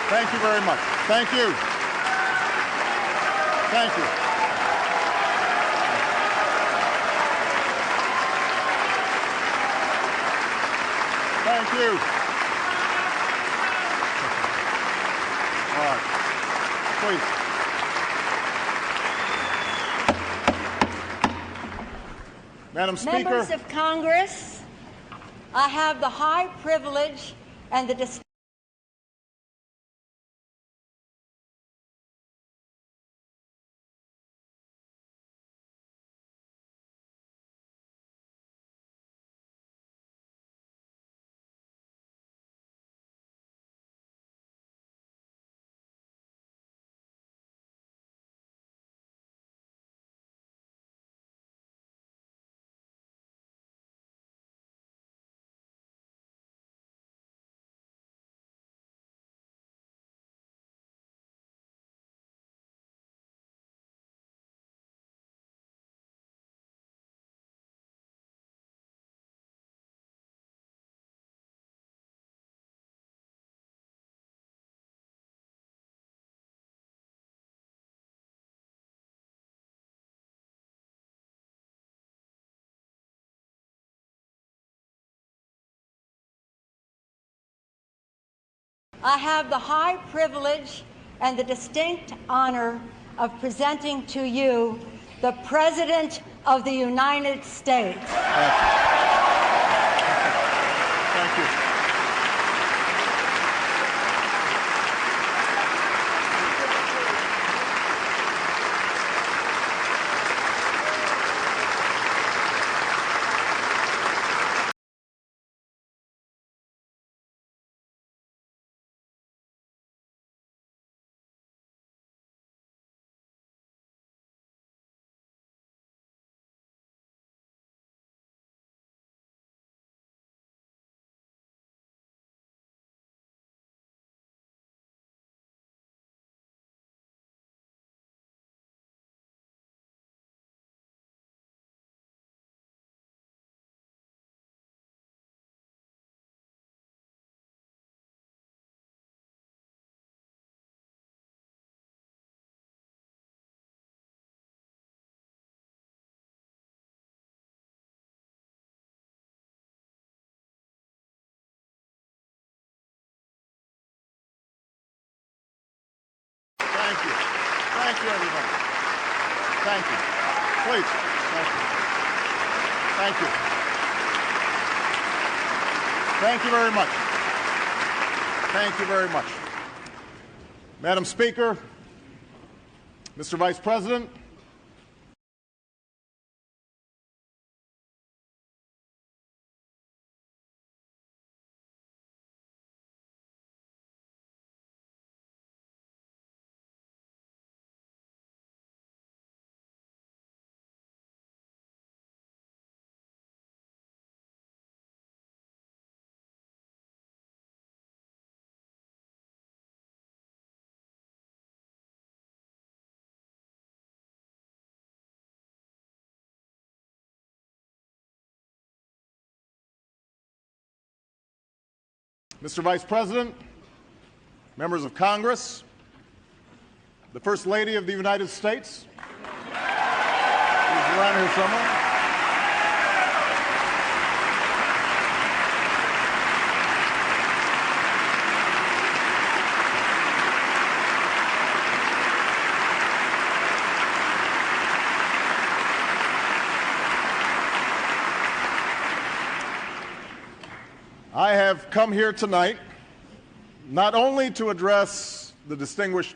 Thank you very much. Thank you. Thank you. Thank you. All right. Please. Madam Speaker. Members of Congress, I have the high privilege and the distinction I have the high privilege and the distinct honor of presenting to you the President of the United States. Thank you. Thank you. Thank you, everybody. Thank you. Please. Thank you. Thank you. Thank you very much. Thank you very much. Madam Speaker, Mr. Vice President, Mr. Vice President, members of Congress, the First Lady of the United States, she's around here somewhere. I have come here tonight not only to address the distinguished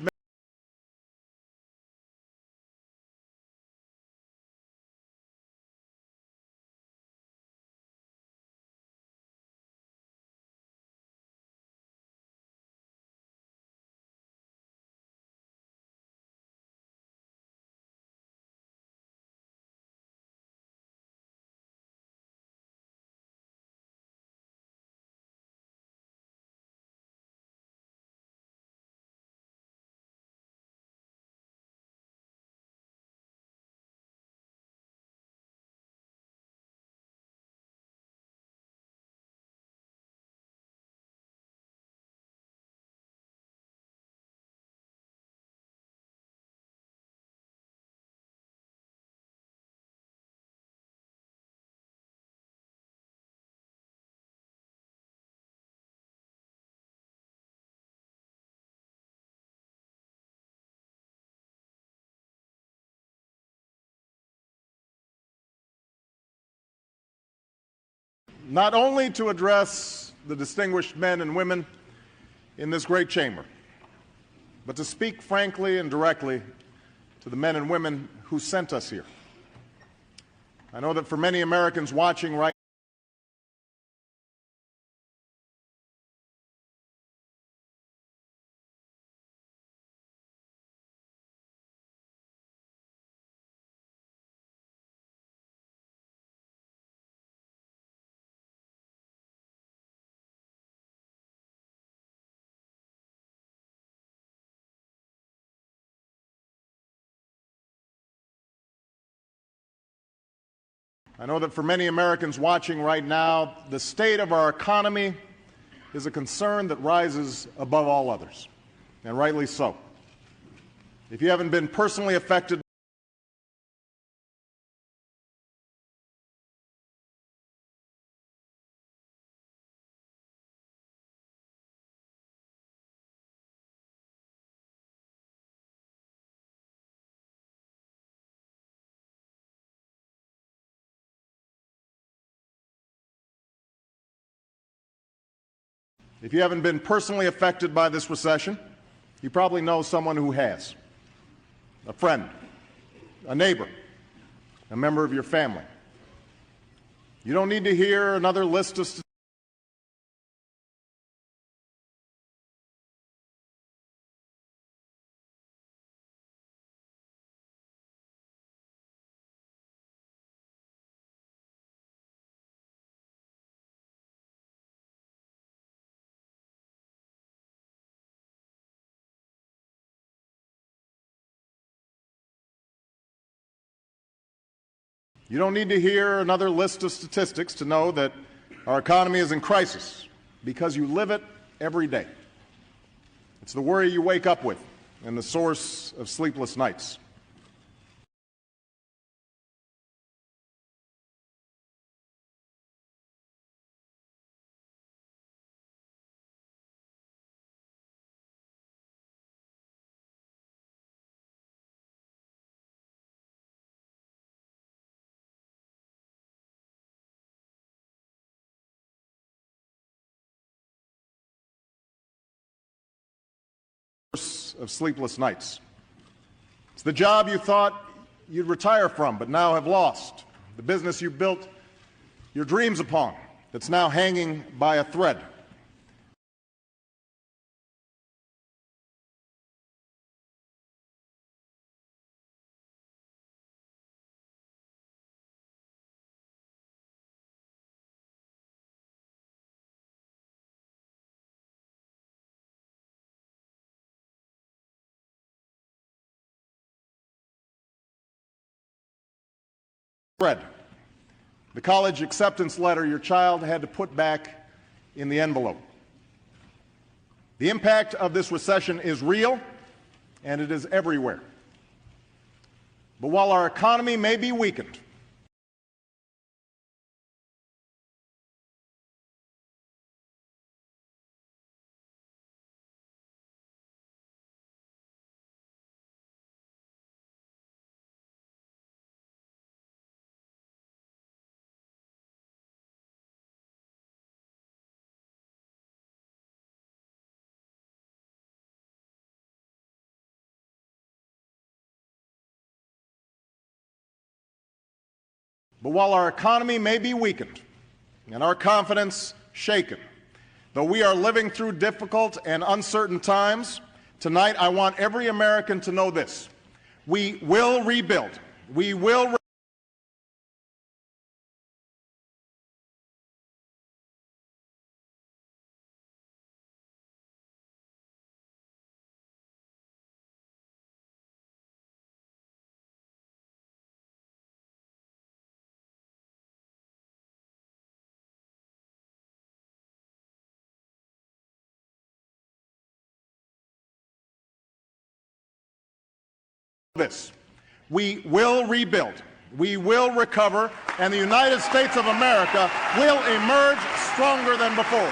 not only to address the distinguished men and women in this great chamber, but to speak frankly and directly to the men and women who sent us here. I know that for many Americans watching right I know that for many Americans watching right now, the state of our economy is a concern that rises above all others, and rightly so. If you haven't been personally affected If you haven't been personally affected by this recession, you probably know someone who has. A friend, a neighbor, a member of your family. You don't need to hear another list of statistics. You don't need to hear another list of statistics to know that our economy is in crisis, because you live it every day. It's the worry you wake up with and the source of sleepless nights. Of sleepless nights. It's the job you thought you'd retire from but now have lost, the business you built your dreams upon that's now hanging by a thread. The college acceptance letter your child had to put back in the envelope. The impact of this recession is real, and it is everywhere. But while our economy may be weakened, and our confidence shaken, though we are living through difficult and uncertain times, tonight I want every American to know this: we will rebuild. We will this. We will rebuild. We will recover, and the United States of America will emerge stronger than before.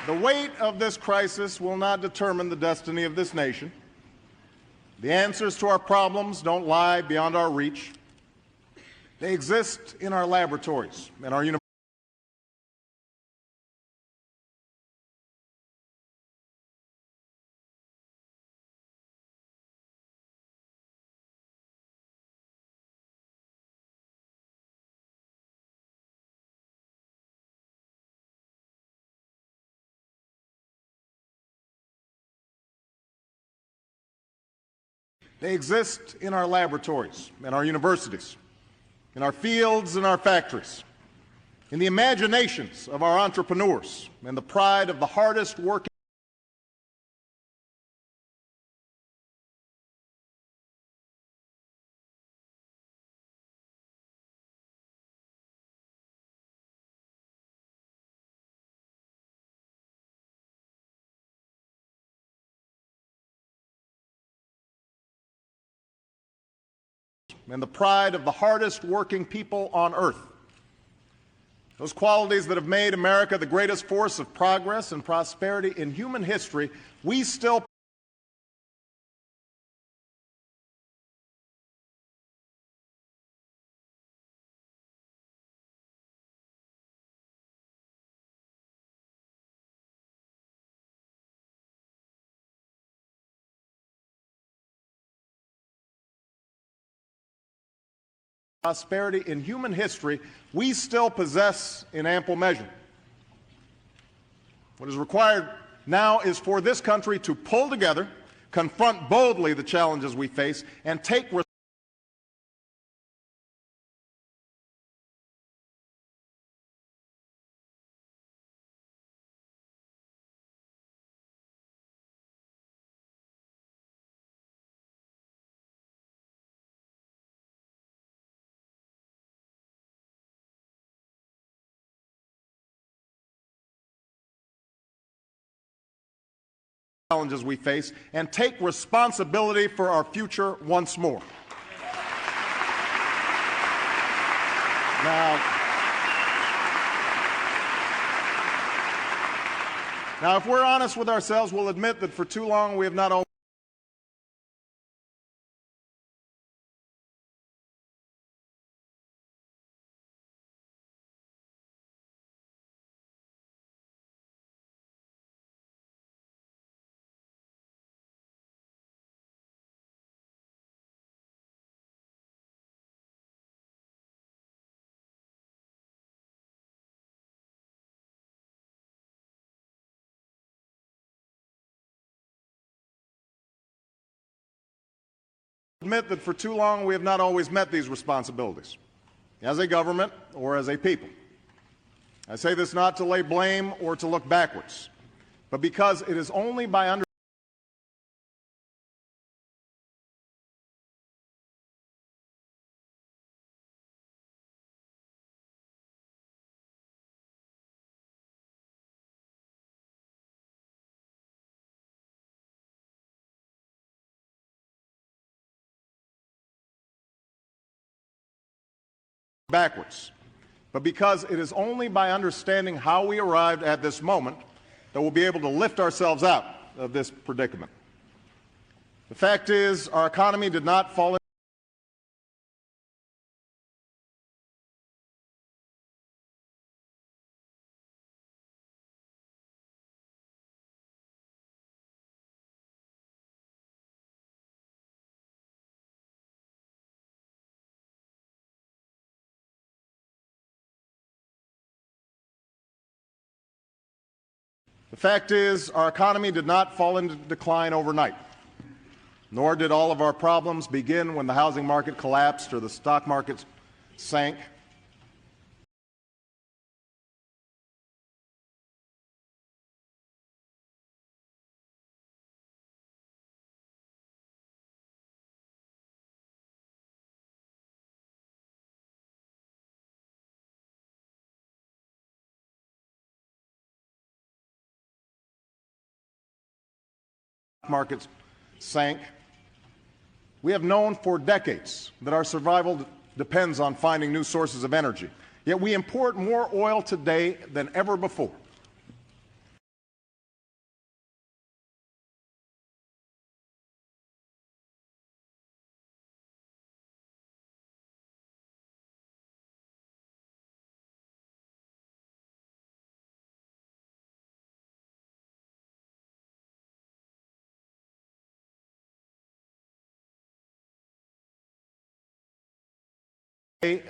The weight of this crisis will not determine the destiny of this nation. The answers to our problems don't lie beyond our reach. They exist in our laboratories and our universities. They exist in our laboratories and our universities, in our fields and our factories, in the imaginations of our entrepreneurs and the pride of the hardest working. And the pride of the hardest working people on earth. Those qualities that have made America the greatest force of progress and prosperity in human history, we still prosperity in human history, we still possess in ample measure. What is required now is for this country to pull together, confront boldly the challenges we face, and take challenges we face and take responsibility for our future once more. Now, if we're honest with ourselves, we'll admit that for too long we have not always admit that for too long we have not always met these responsibilities as a government or as a people. I say this not to lay blame or to look backwards, but because it is only by understanding how we arrived at this moment that we'll be able to lift ourselves out of this predicament. The fact is, our economy did not fall The fact is, our economy did not fall into decline overnight, nor did all of our problems begin when the housing market collapsed or the stock market sank. Markets sank. We have known for decades that our survival depends on finding new sources of energy. Yet we import more oil today than ever before.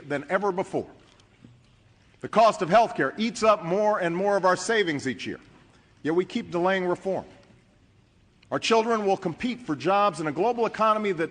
Than ever before. The cost of health care eats up more and more of our savings each year, yet we keep delaying reform. Our children will compete for jobs in a global economy that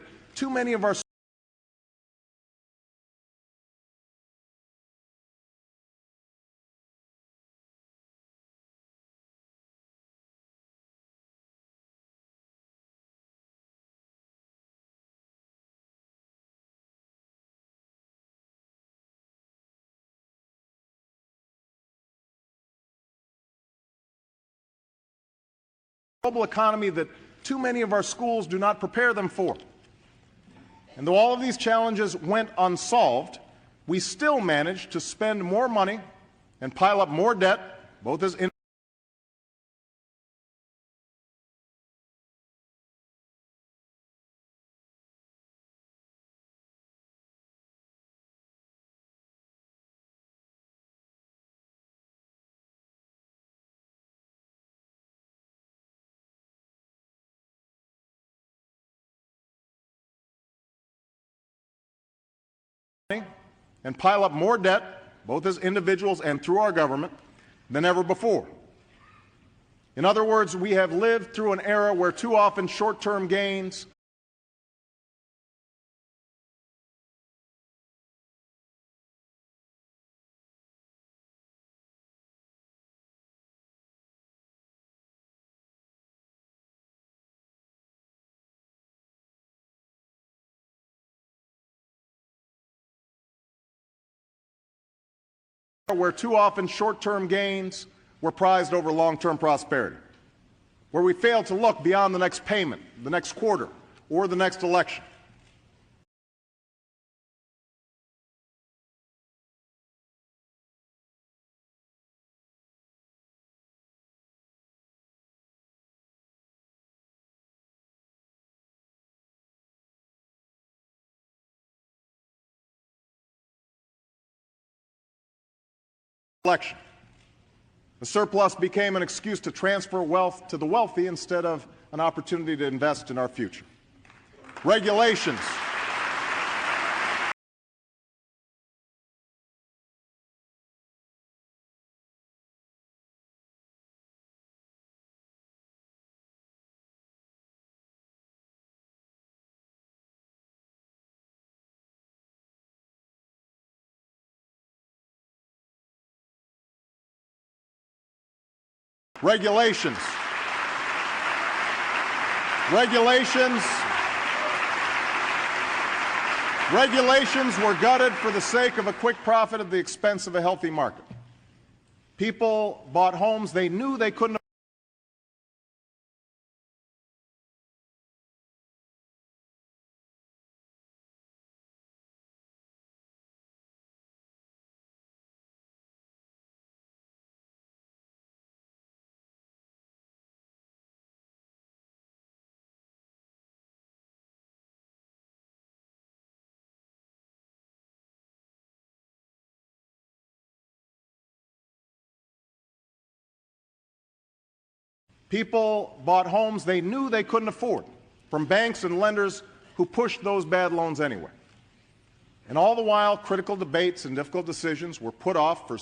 too many of our schools do not prepare them for. And though all of these challenges went unsolved, we still managed to spend more money and pile up more debt, both as and pile up more debt, both as individuals and through our government, than ever before. In other words, we have lived through an era where too often short-term gains were prized over long-term prosperity, where we failed to look beyond the next payment, the next quarter, or the next election. The surplus became an excuse to transfer wealth to the wealthy instead of an opportunity to invest in our future. Regulations. Regulations. Regulations were gutted for the sake of a quick profit at the expense of a healthy market. People bought homes they knew they couldn't People bought homes they knew they couldn't afford from banks and lenders who pushed those bad loans anyway. And all the while, critical debates and difficult decisions were put off for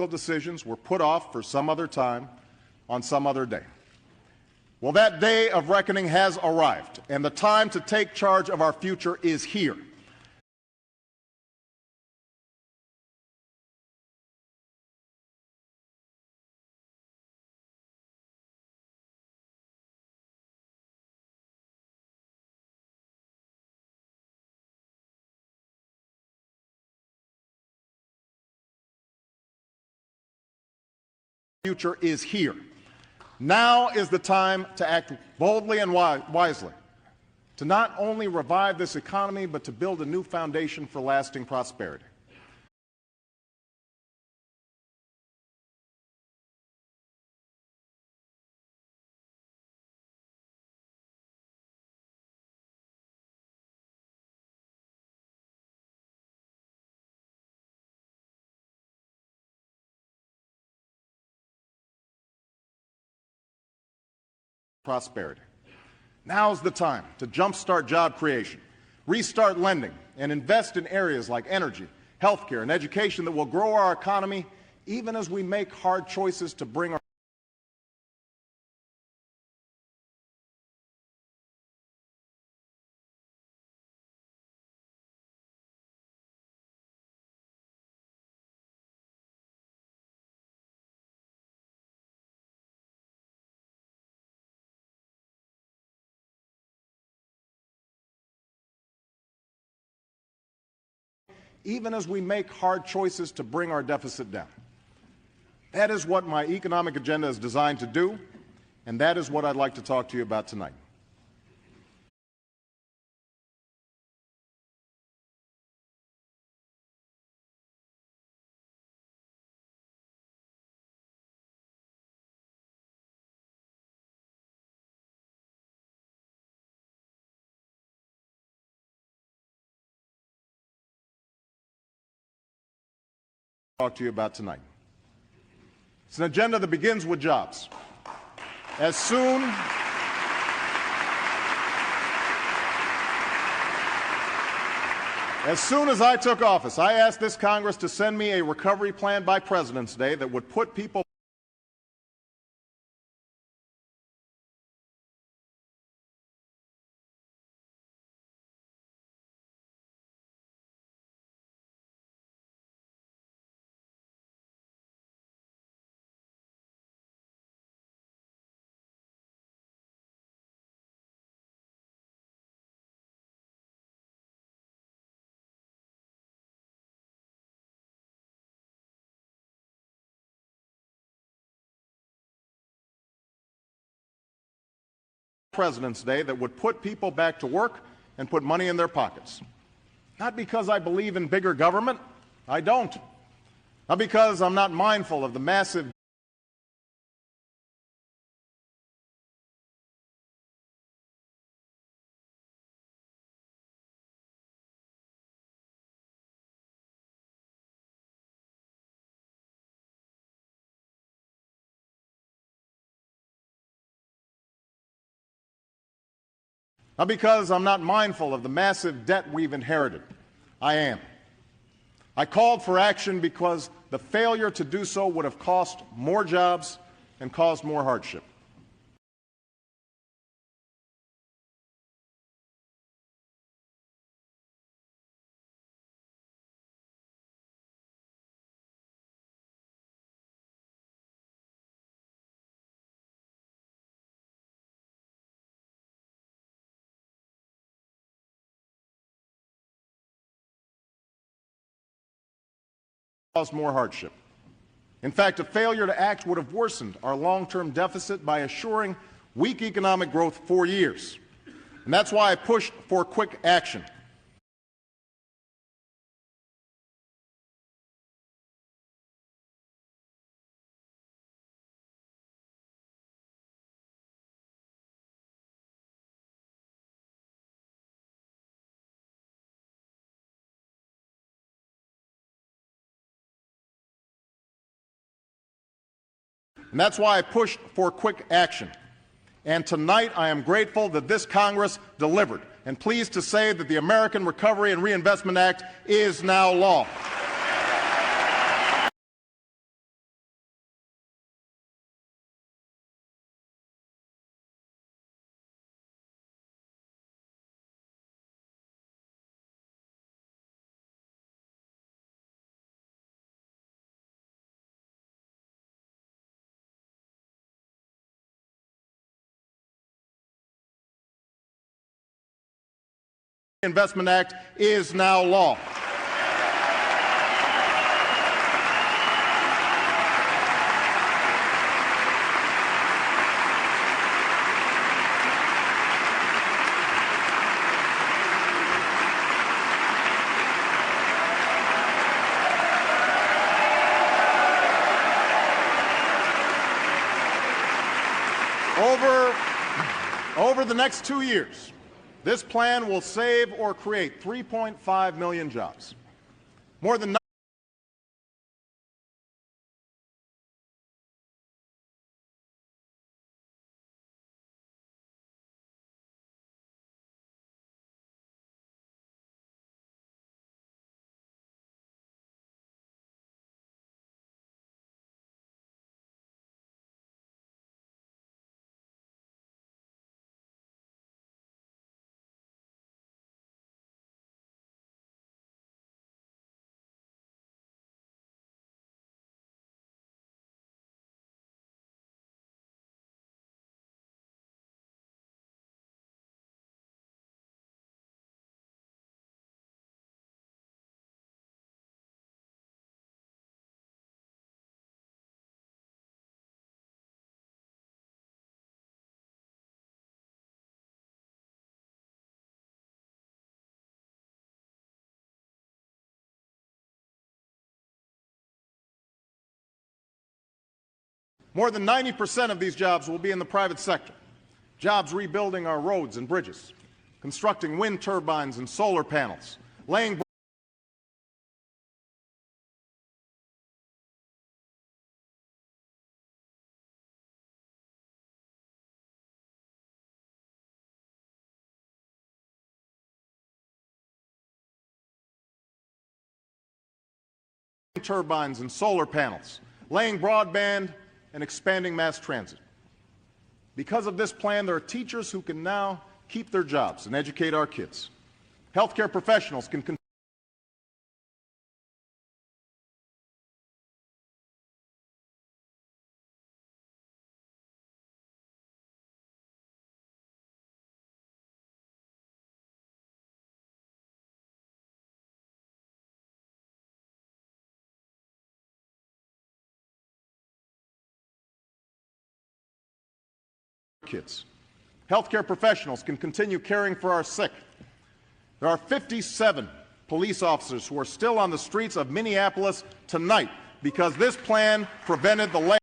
decisions were put off for some other time on some other day. Well, that day of reckoning has arrived, and the time to take charge of our future is here. Future is here. Now is the time to act boldly and wisely, to not only revive this economy, but to build a new foundation for lasting prosperity. Prosperity. Now's the time to jumpstart job creation, restart lending, and invest in areas like energy, healthcare, and education that will grow our economy even as we make hard choices to bring our even as we make hard choices to bring our deficit down. That is what my economic agenda is designed to do, and that is what I'd like to talk to you about tonight. It's an agenda that begins with jobs. As soon as I took office, I asked this Congress to send me a recovery plan by President's Day that would put people President's Day that would put people back to work and put money in their pockets. Not because I believe in bigger government. I don't. Not because I'm not mindful of the massive Not because I'm not mindful of the massive debt we've inherited. I am. I called for action because the failure to do so would have cost more jobs and caused more hardship. Caused more hardship. In fact, a failure to act would have worsened our long-term deficit by assuring weak economic growth for years. And that's why I pushed for quick action. And that's why I pushed for quick action. And tonight I am grateful that this Congress delivered and pleased to say that the American Recovery and Reinvestment Act is now law. Investment Act is now law. Over the next 2 years, this plan will save or create 3.5 million jobs. More than 90% of these jobs will be in the private sector. Jobs rebuilding our roads and bridges, constructing wind turbines and solar panels, laying turbines and solar panels, laying broadband and expanding mass transit. Because of this plan, there are teachers who can now keep their jobs and educate our kids. Healthcare professionals can kids. Healthcare professionals can continue caring for our sick. There are 57 police officers who are still on the streets of Minneapolis tonight because this plan prevented the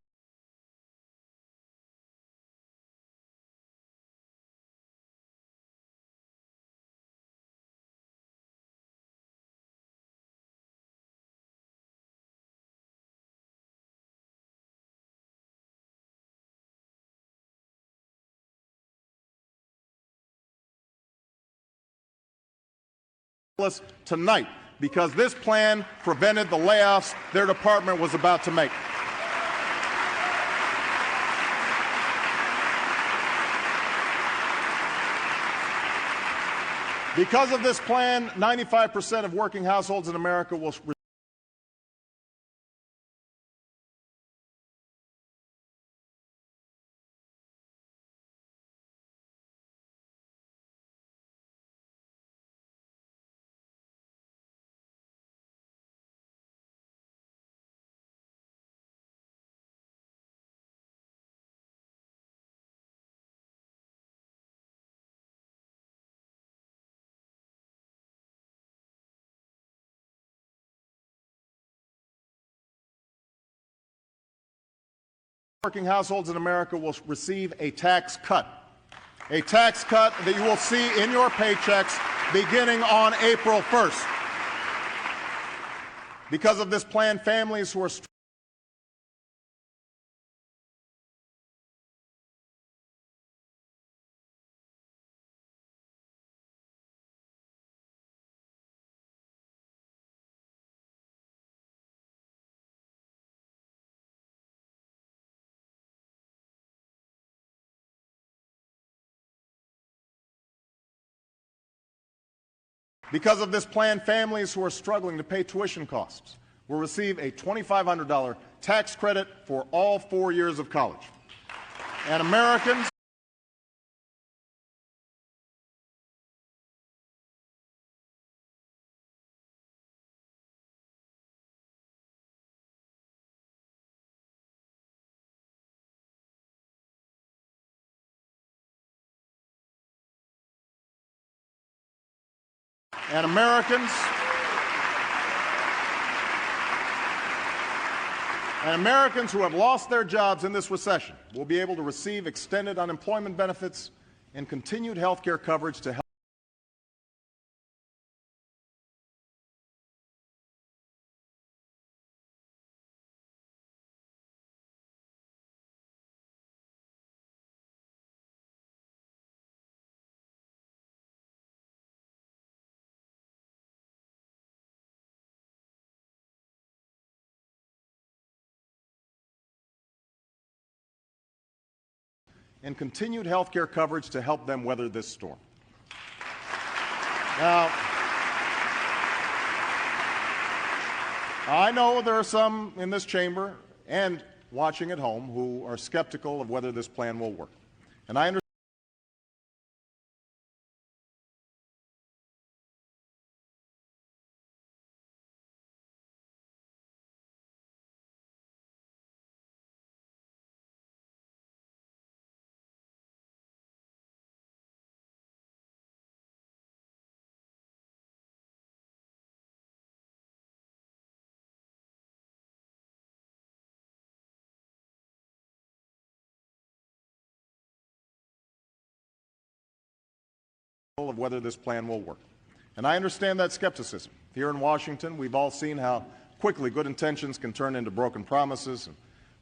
tonight because this plan prevented the layoffs their department was about to make. Because of this plan, 95% of working households in America will working households in America will receive a tax cut that you will see in your paychecks beginning on April 1st. Because of this plan, families who are Because of this plan, families who are struggling to pay tuition costs will receive a $2,500 tax credit for all 4 years of college. And Americans and Americans who have lost their jobs in this recession will be able to receive extended unemployment benefits and continued health care coverage to help and continued health care coverage to help them weather this storm. Now, I know there are some in this chamber and watching at home who are skeptical of whether this plan will work. And I understand of whether this plan will work. And I understand that skepticism. Here in Washington, we've all seen how quickly good intentions can turn into broken promises and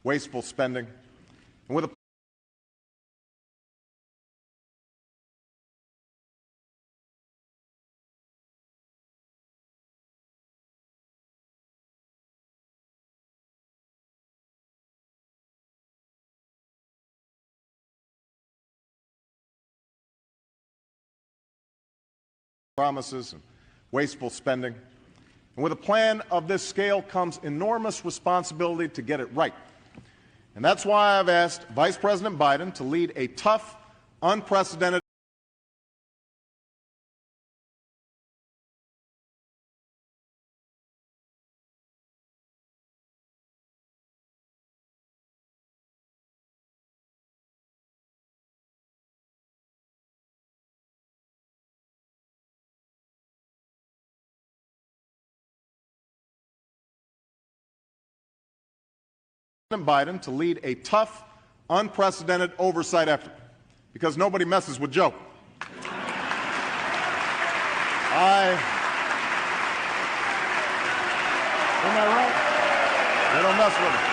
wasteful spending. And with a promises and wasteful spending. And with a plan of this scale comes enormous responsibility to get it right. And that's why I've asked Vice President Biden to lead a tough, unprecedented Biden to lead a tough, unprecedented oversight effort, because nobody messes with Joe. Am I right? They don't mess with him.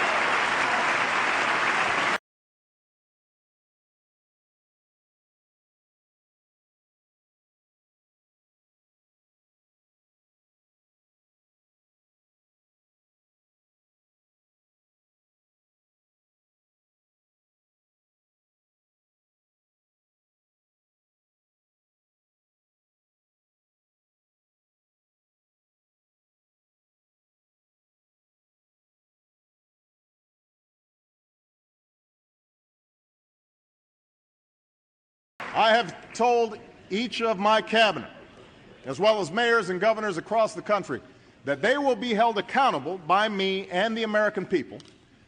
I have told each of my cabinet, as well as mayors and governors across the country, that they will be held accountable by me and the American people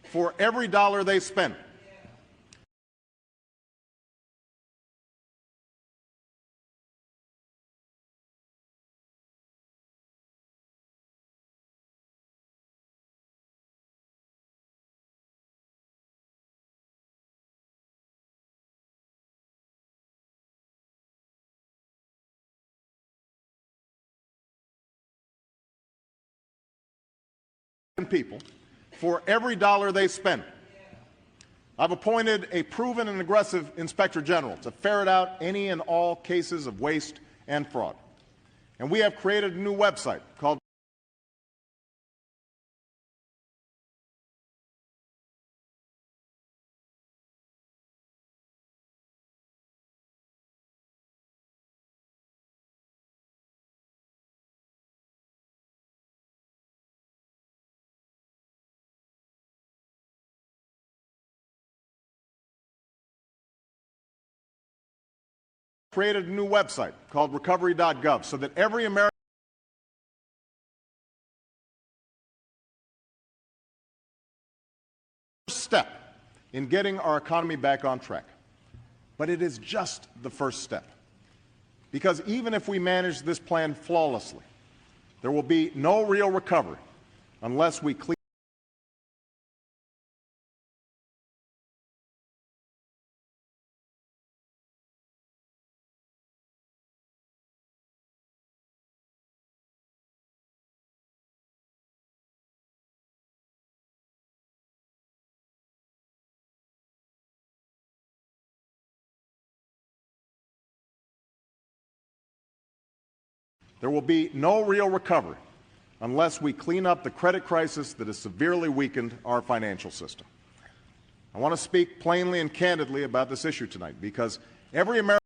for every dollar they spend. People for every dollar they spend. I've appointed a proven and aggressive Inspector General to ferret out any and all cases of waste and fraud. And we have created a new website called created a new website called recovery.gov so that every American step in getting our economy back on track. But it is just the first step. Because even if we manage this plan flawlessly, there will be no real recovery unless we clean. There will be no real recovery unless we clean up the credit crisis that has severely weakened our financial system. I want to speak plainly and candidly about this issue tonight because every American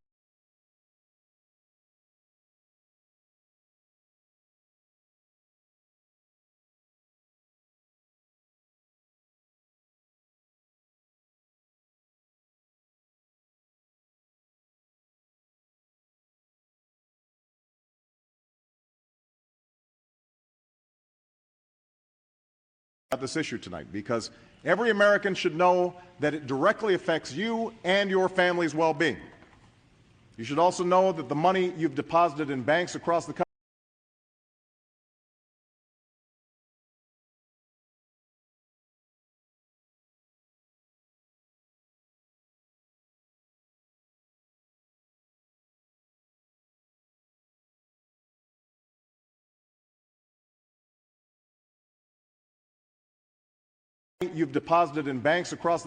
about this issue tonight because every American should know that it directly affects you and your family's well-being. You should also know that the money you've deposited in banks across the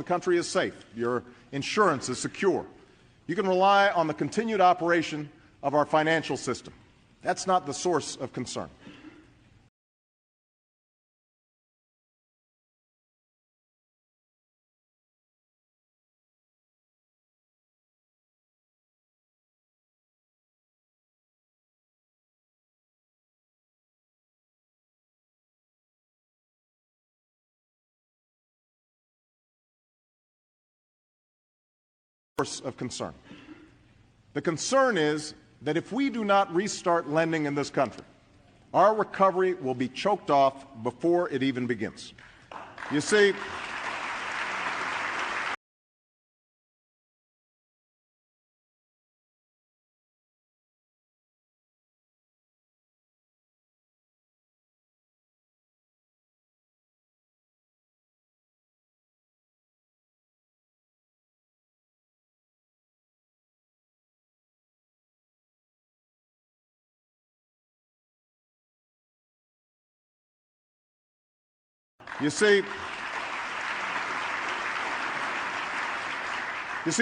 country is safe. Your insurance is secure. You can rely on the continued operation of our financial system. That's not the source of concern. Of concern. The concern is that if we do not restart lending in this country, our recovery will be choked off before it even begins. You see,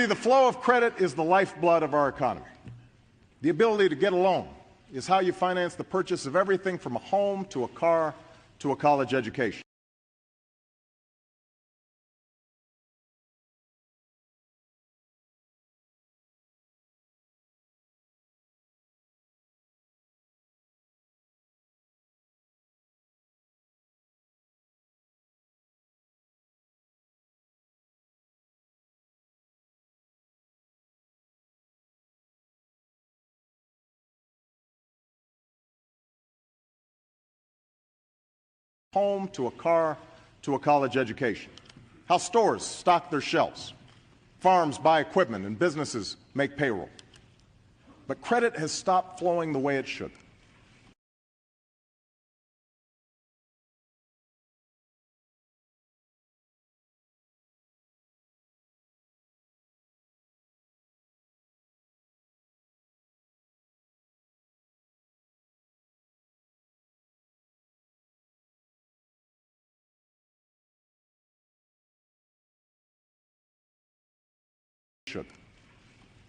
the flow of credit is the lifeblood of our economy. The ability to get a loan is how you finance the purchase of everything from a home to a car to a college education. Home to a car to a college education. How stores stock their shelves. Farms buy equipment and businesses make payroll. But credit has stopped flowing the way it should.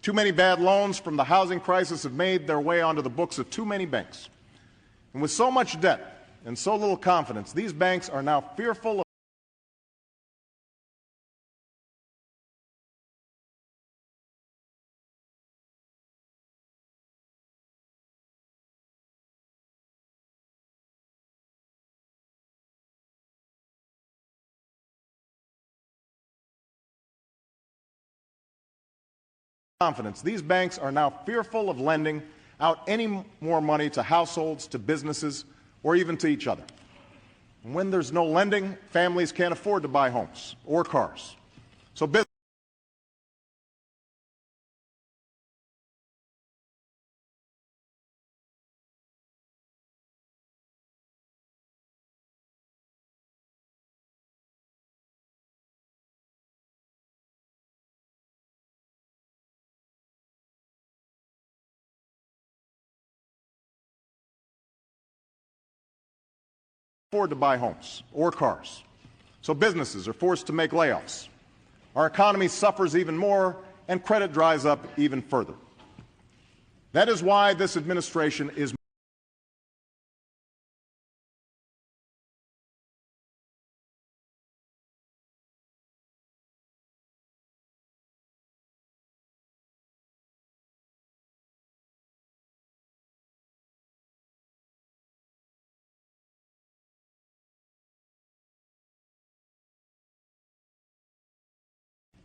Too many bad loans from the housing crisis have made their way onto the books of too many banks. And with so much debt and so little confidence, these banks are now fearful of confidence, these banks are now fearful of lending out any more money to households, to businesses, or even to each other. And when there's no lending, families can't afford to buy homes or cars. So afford to buy homes or cars. So businesses are forced to make layoffs. Our economy suffers even more, and credit dries up even further.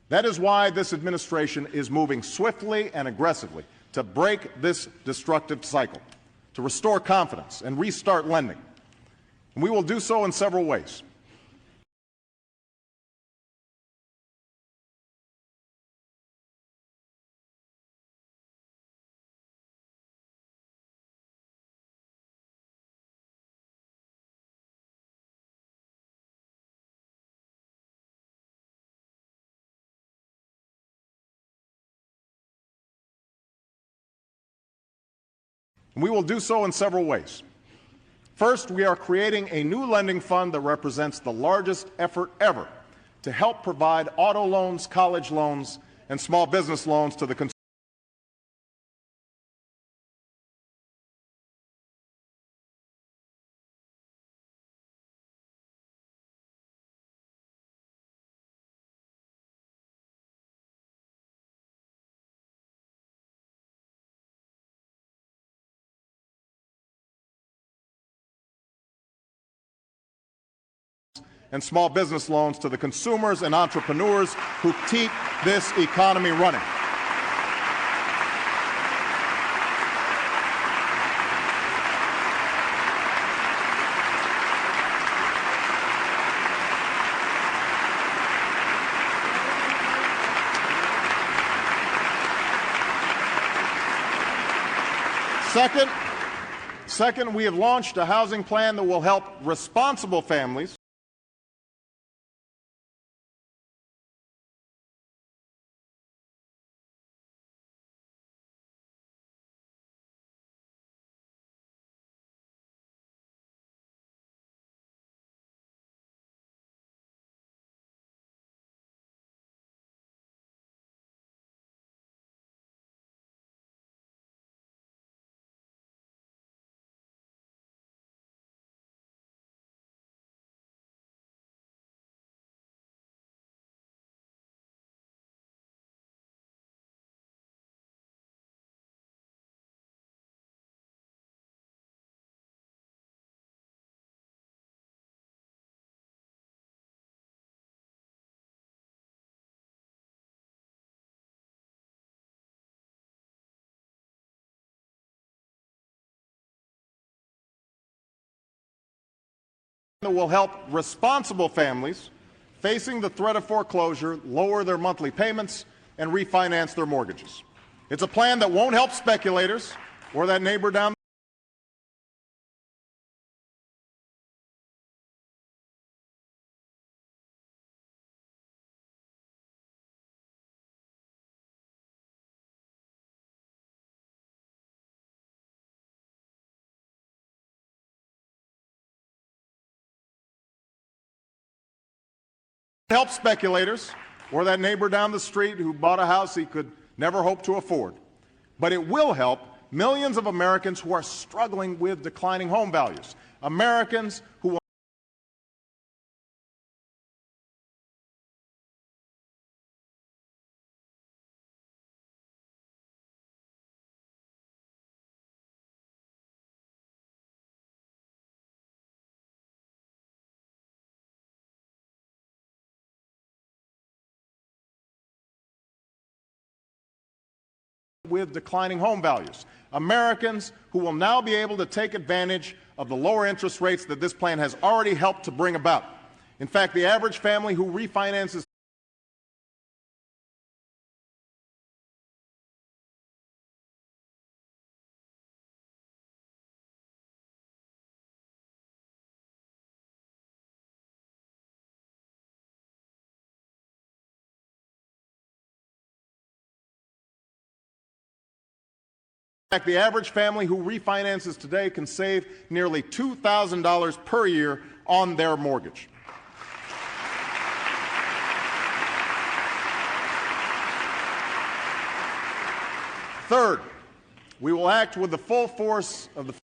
That is why this administration is moving swiftly and aggressively to break this destructive cycle, to restore confidence and restart lending. And we will do so in several ways. First, we are creating a new lending fund that represents the largest effort ever to help provide auto loans, college loans, and small business loans to the consumer. And small business loans to the consumers and entrepreneurs who keep this economy running. Second, we have launched a housing plan that will help responsible families that will help responsible families facing the threat of foreclosure lower their monthly payments and refinance their mortgages. It's a plan that won't help speculators or that neighbor down help speculators or that neighbor down the street who bought a house he could never hope to afford. But it will help millions of Americans who are struggling with declining home values, Americans who will with declining home values. Americans who will now be able to take advantage of the lower interest rates that this plan has already helped to bring about. In fact, the average family who refinances today can save nearly $2,000 per year on their mortgage. Third, we will act with the full force of the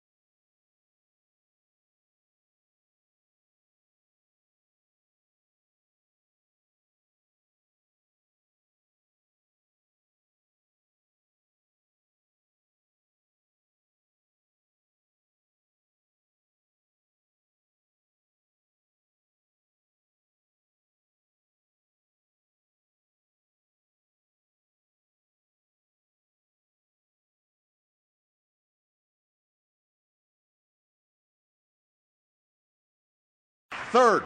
Third,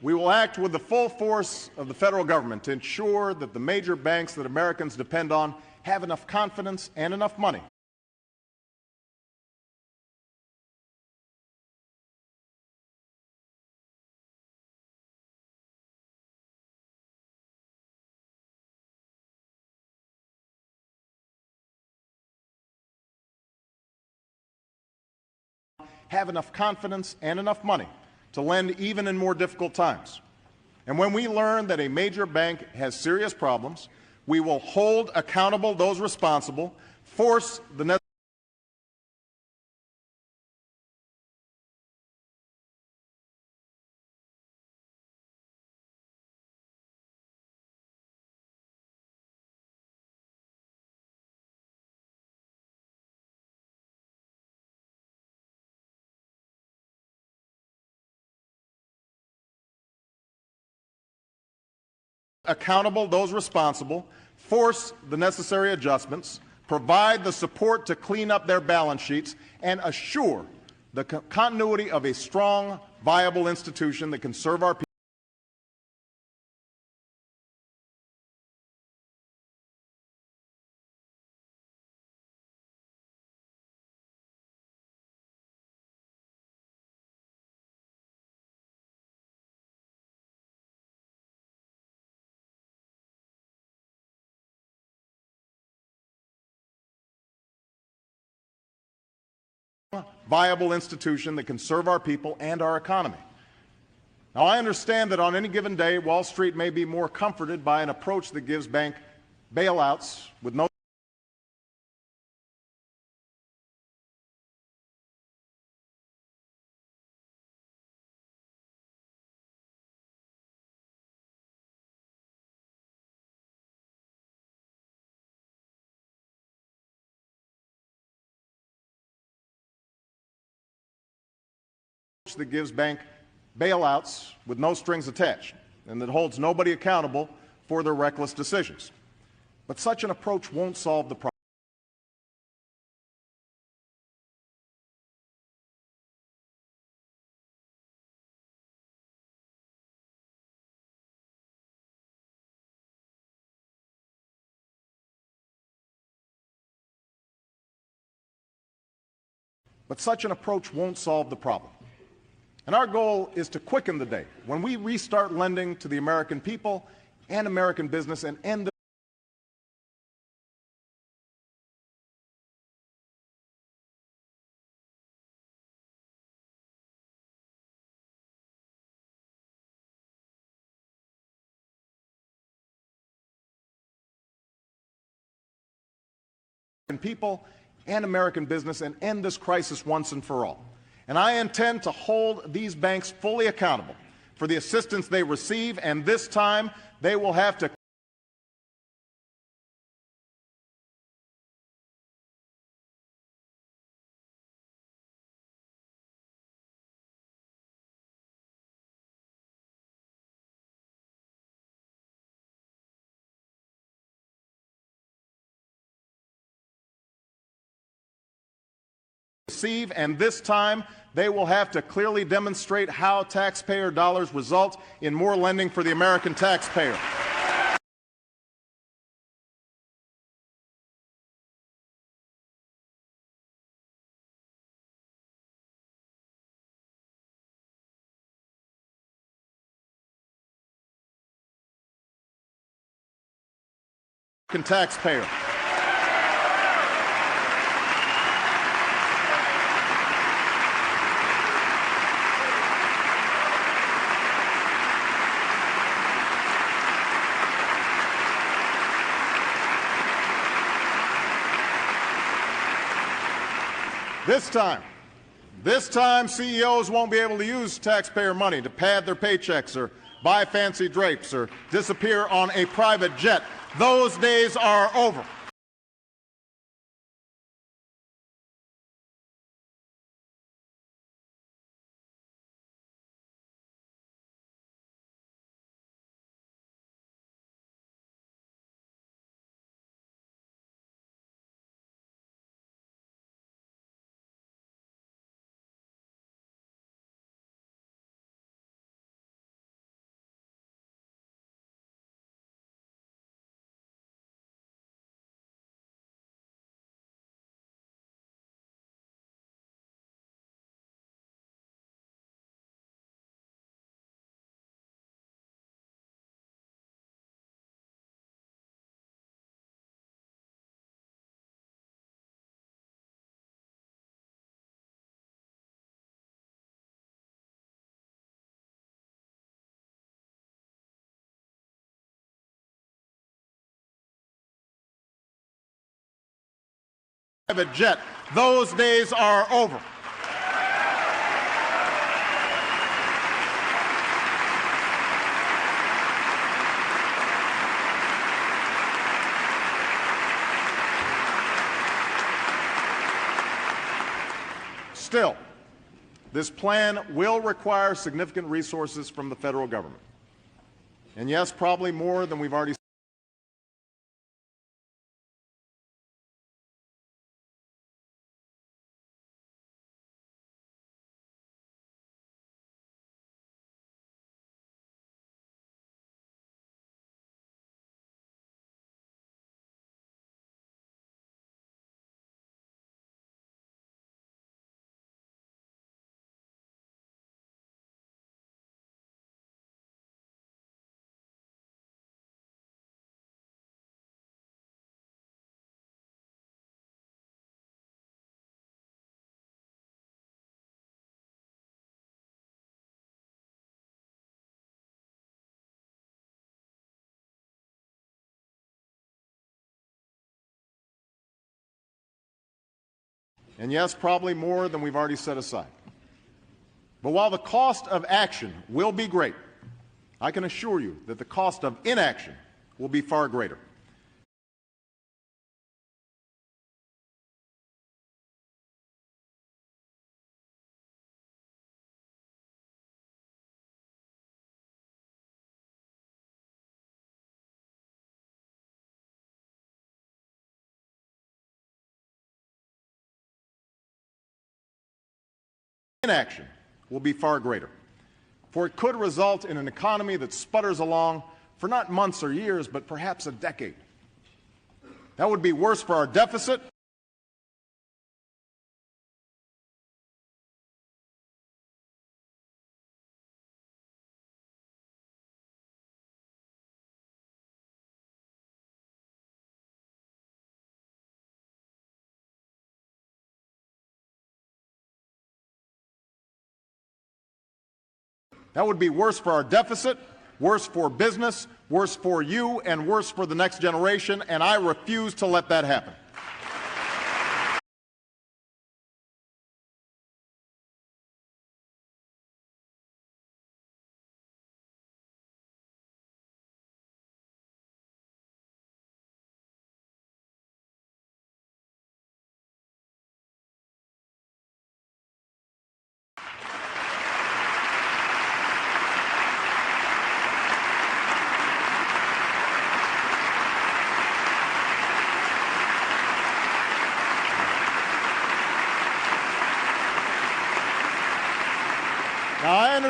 we will act with the full force of the federal government to ensure that the major banks that Americans depend on have enough confidence and enough money to lend even in more difficult times. And when we learn that a major bank has serious problems, we will hold accountable those responsible, force the necessary adjustments, provide the support to clean up their balance sheets, and assure the continuity of a strong, viable institution that can serve our people. Viable institution that can serve our people and our economy. Now, I understand that on any given day, Wall Street may be more comforted by an approach that gives bank bailouts with no strings attached and that holds nobody accountable for their reckless decisions. But such an approach won't solve the problem. And our goal is to quicken the day when we restart lending to the American people and American business and end this crisis once and for all. And I intend to hold these banks fully accountable for the assistance they receive, and this time they will have to receive, and this time they will have to clearly demonstrate how taxpayer dollars result in more lending for the American taxpayer. Taxpayer. This time, CEOs won't be able to use taxpayer money to pad their paychecks or buy fancy drapes or disappear on a private jet. Those days are over. Private jet. Those days are over. Still, this plan will require significant resources from the federal government. And yes, probably more than we've already And yes, probably more than we've already set aside. But while the cost of action will be great, I can assure you that the cost of inaction will be far greater. Inaction will be far greater, for it could result in an economy that sputters along for not months or years, but perhaps a decade. That would be worse for our deficit. That would be worse for our deficit, worse for business, worse for you, and worse for the next generation, and I refuse to let that happen.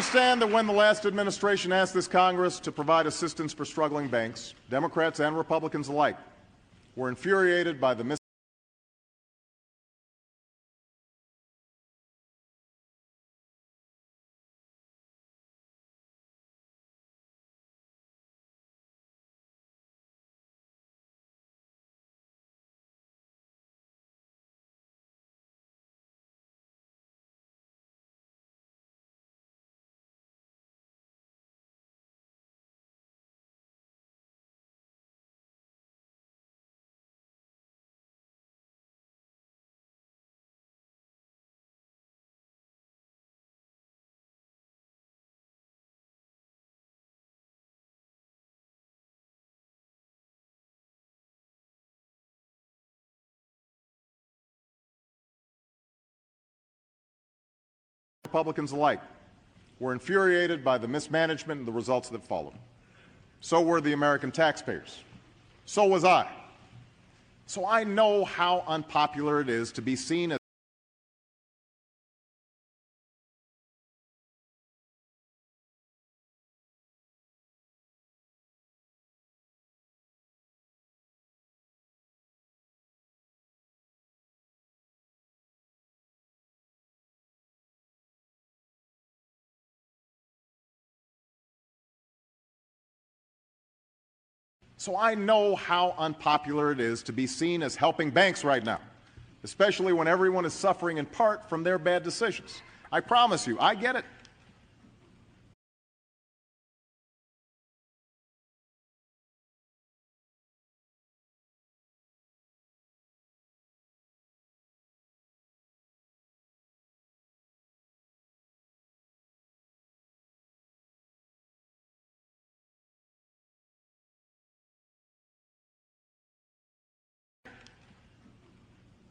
understand that when the last administration asked this Congress to provide assistance for struggling banks, Democrats and Republicans alike were infuriated by the Republicans alike were infuriated by the mismanagement and the results that followed. So were the American taxpayers. So was I. So I know how unpopular it is to be seen as So I know how unpopular it is to be seen as helping banks right now, especially when everyone is suffering in part from their bad decisions. I promise you, I get it.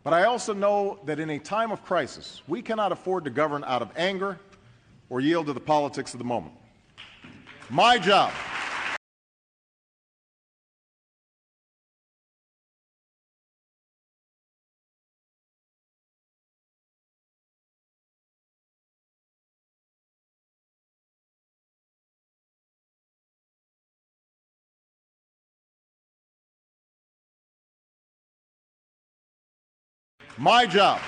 But I also know that in a time of crisis, we cannot afford to govern out of anger or yield to the politics of the moment. My job My job,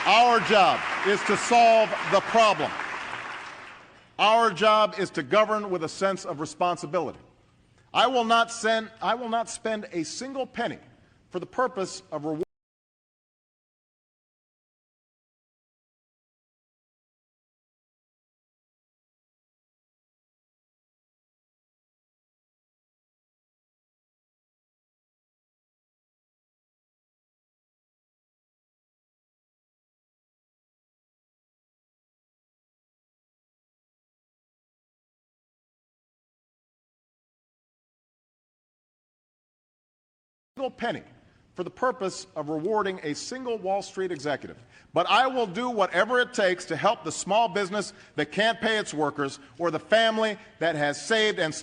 our job, is to solve the problem. Our job is to govern with a sense of responsibility. I will not spend a single penny for the purpose of rewarding a single penny for the purpose of rewarding a single Wall Street executive. But I will do whatever it takes to help the small business that can't pay its workers or the family that has saved and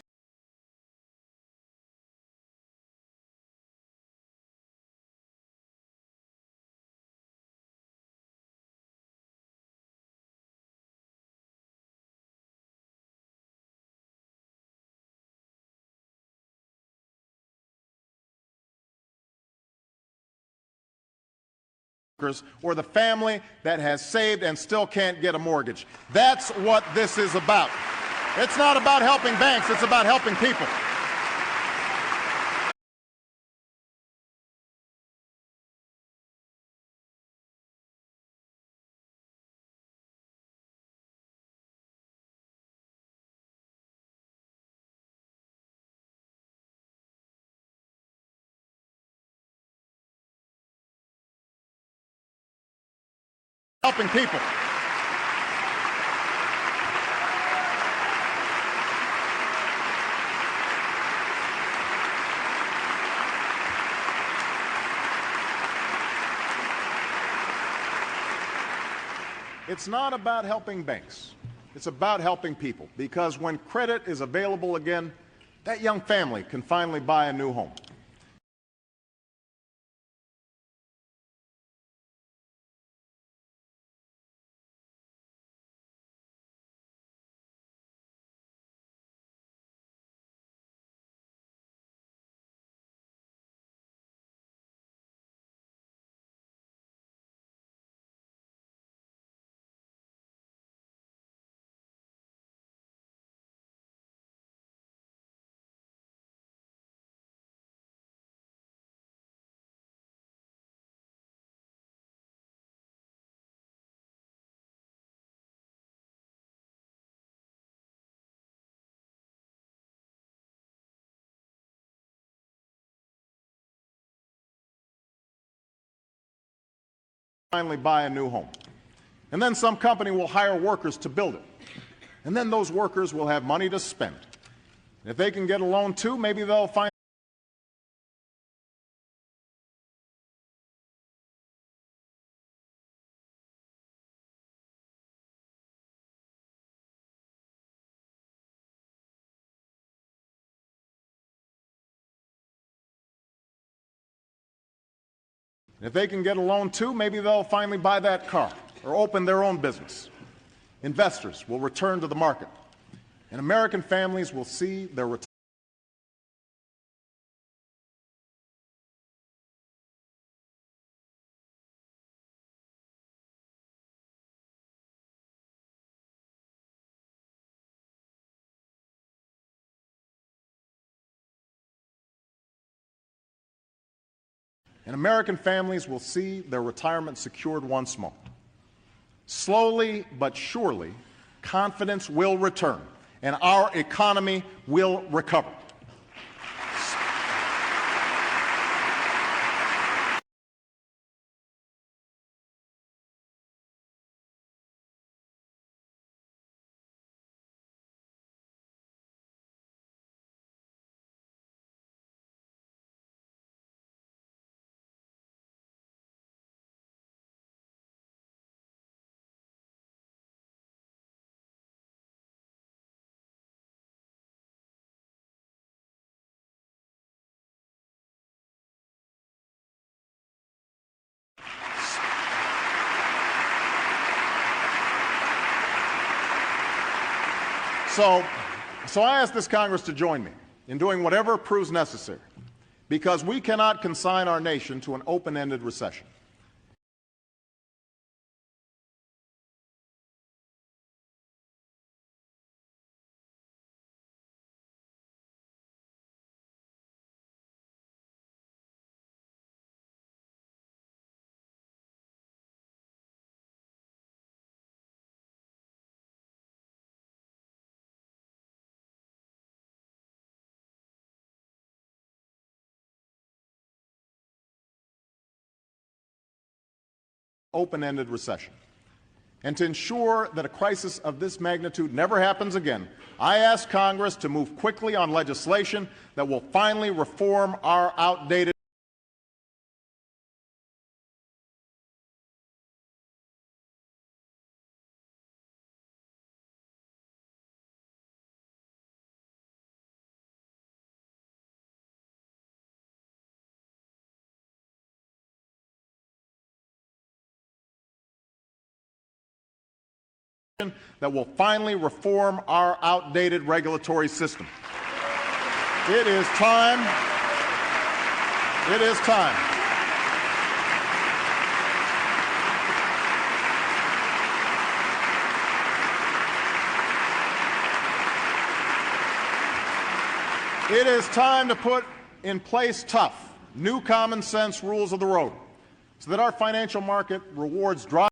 or the family that has saved and still can't get a mortgage. That's what this is about. It's not about helping banks, it's about helping people. Helping people. It's not about helping banks. It's about helping people, because when credit is available again, that young family can finally buy a new home. finally buy a new home. And then some company will hire workers to build it. And then those workers will have money to spend. If they can get a loan too, maybe they'll find If they can get a loan too, maybe they'll finally buy that car or open their own business. Investors will return to the market, and American families will see their return. And American families will see their retirement secured once more. Slowly but surely, confidence will return, and our economy will recover. So I ask this Congress to join me in doing whatever proves necessary, because we cannot consign our nation to an open-ended recession. Open-ended recession. And to ensure that a crisis of this magnitude never happens again, I ask Congress to move quickly on legislation that will finally reform our outdated that will finally reform our outdated regulatory system. It is time. It is time. It is time to put in place tough, new common sense rules of the road so that our financial market rewards drive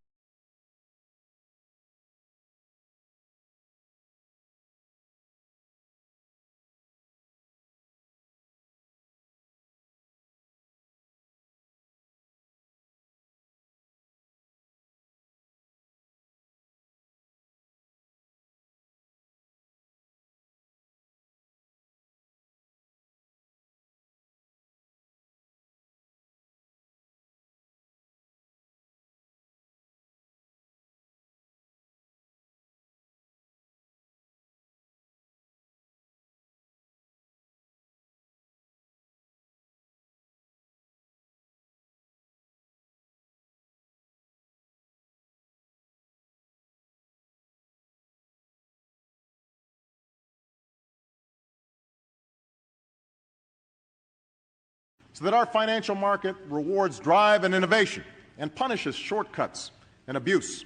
so that our financial market rewards drive and innovation and punishes shortcuts and abuse.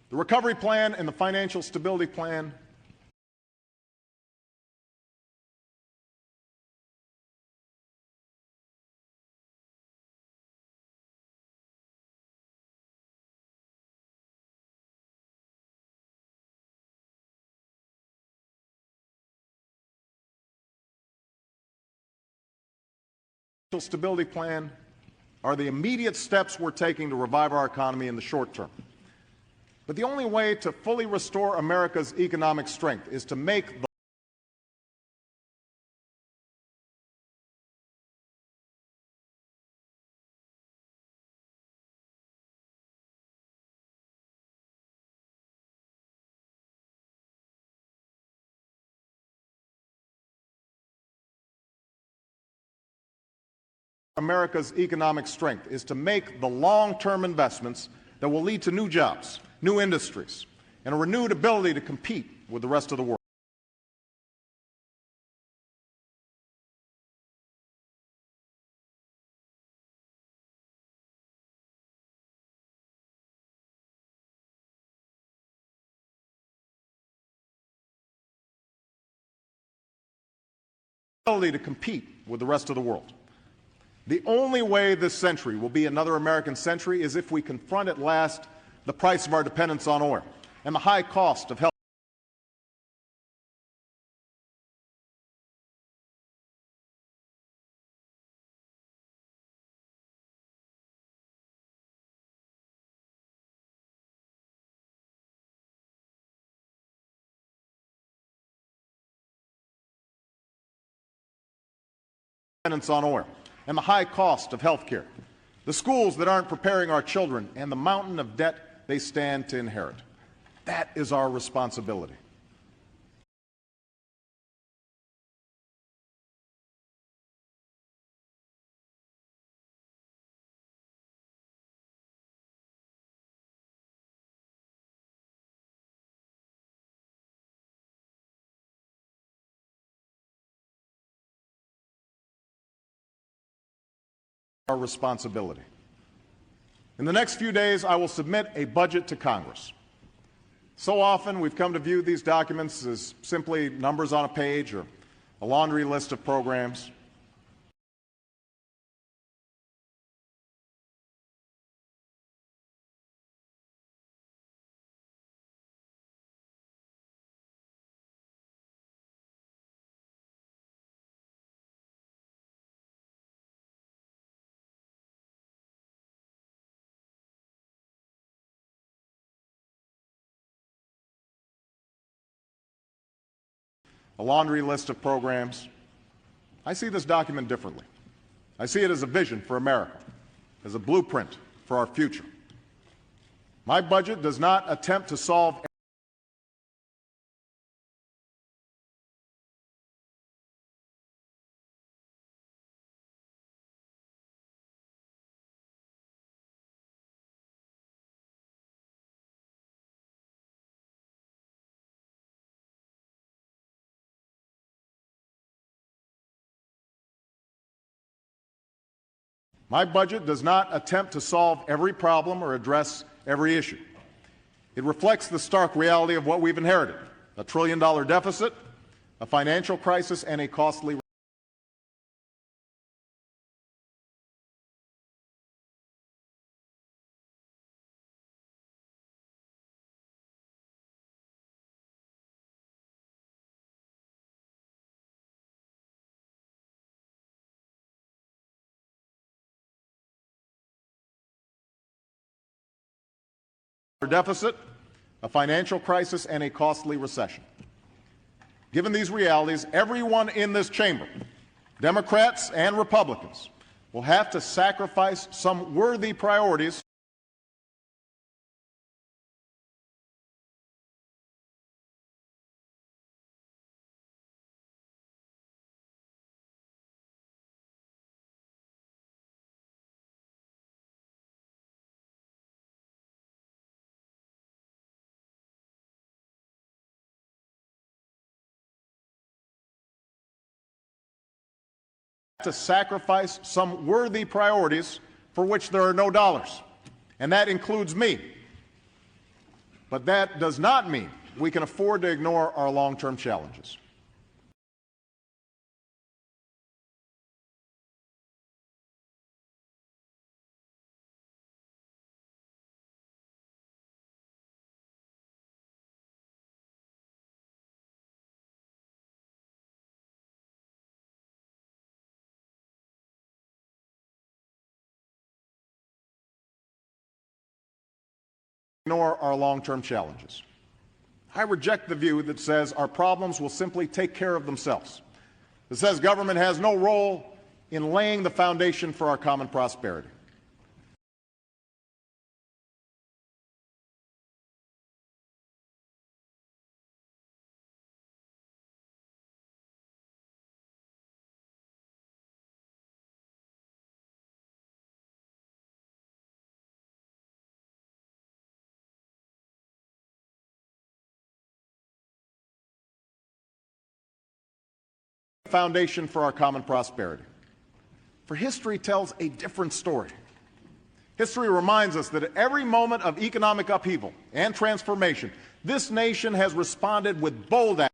The Recovery Plan and the Financial Stability Plan Stability Plan are the immediate steps we're taking to revive our economy in the short term. But the only way to fully restore America's economic strength is to make the America's economic strength is to make the long-term investments that will lead to new jobs, new industries, and a renewed ability to compete with the rest of the world. Ability to compete with the rest of the world. The only way this century will be another American century is if we confront at last the price of our dependence on oil and the high cost of health. Dependence on oil and the high cost of health care, the schools that aren't preparing our children, and the mountain of debt they stand to inherit. That is our responsibility. Our responsibility. In the next few days, I will submit a budget to Congress. So often we've come to view these documents as simply numbers on a page or a laundry list of programs. A laundry list of programs. I see this document differently. I see it as a vision for America, as a blueprint for our future. My budget does not attempt to solve My budget does not attempt to solve every problem or address every issue. It reflects the stark reality of what we've inherited: a $1 trillion deficit, a financial crisis, and a costly deficit, a financial crisis, and a costly recession. Given these realities, everyone in this chamber, Democrats and Republicans, will have to sacrifice some worthy priorities for which there are no dollars, and that includes me. But that does not mean we can afford to ignore our long-term challenges. ignore our long-term challenges. I reject the view that says our problems will simply take care of themselves. It says government has no role in laying the foundation for our common prosperity. Foundation for our common prosperity. For history tells a different story. History reminds us that at every moment of economic upheaval and transformation, this nation has responded with bold action.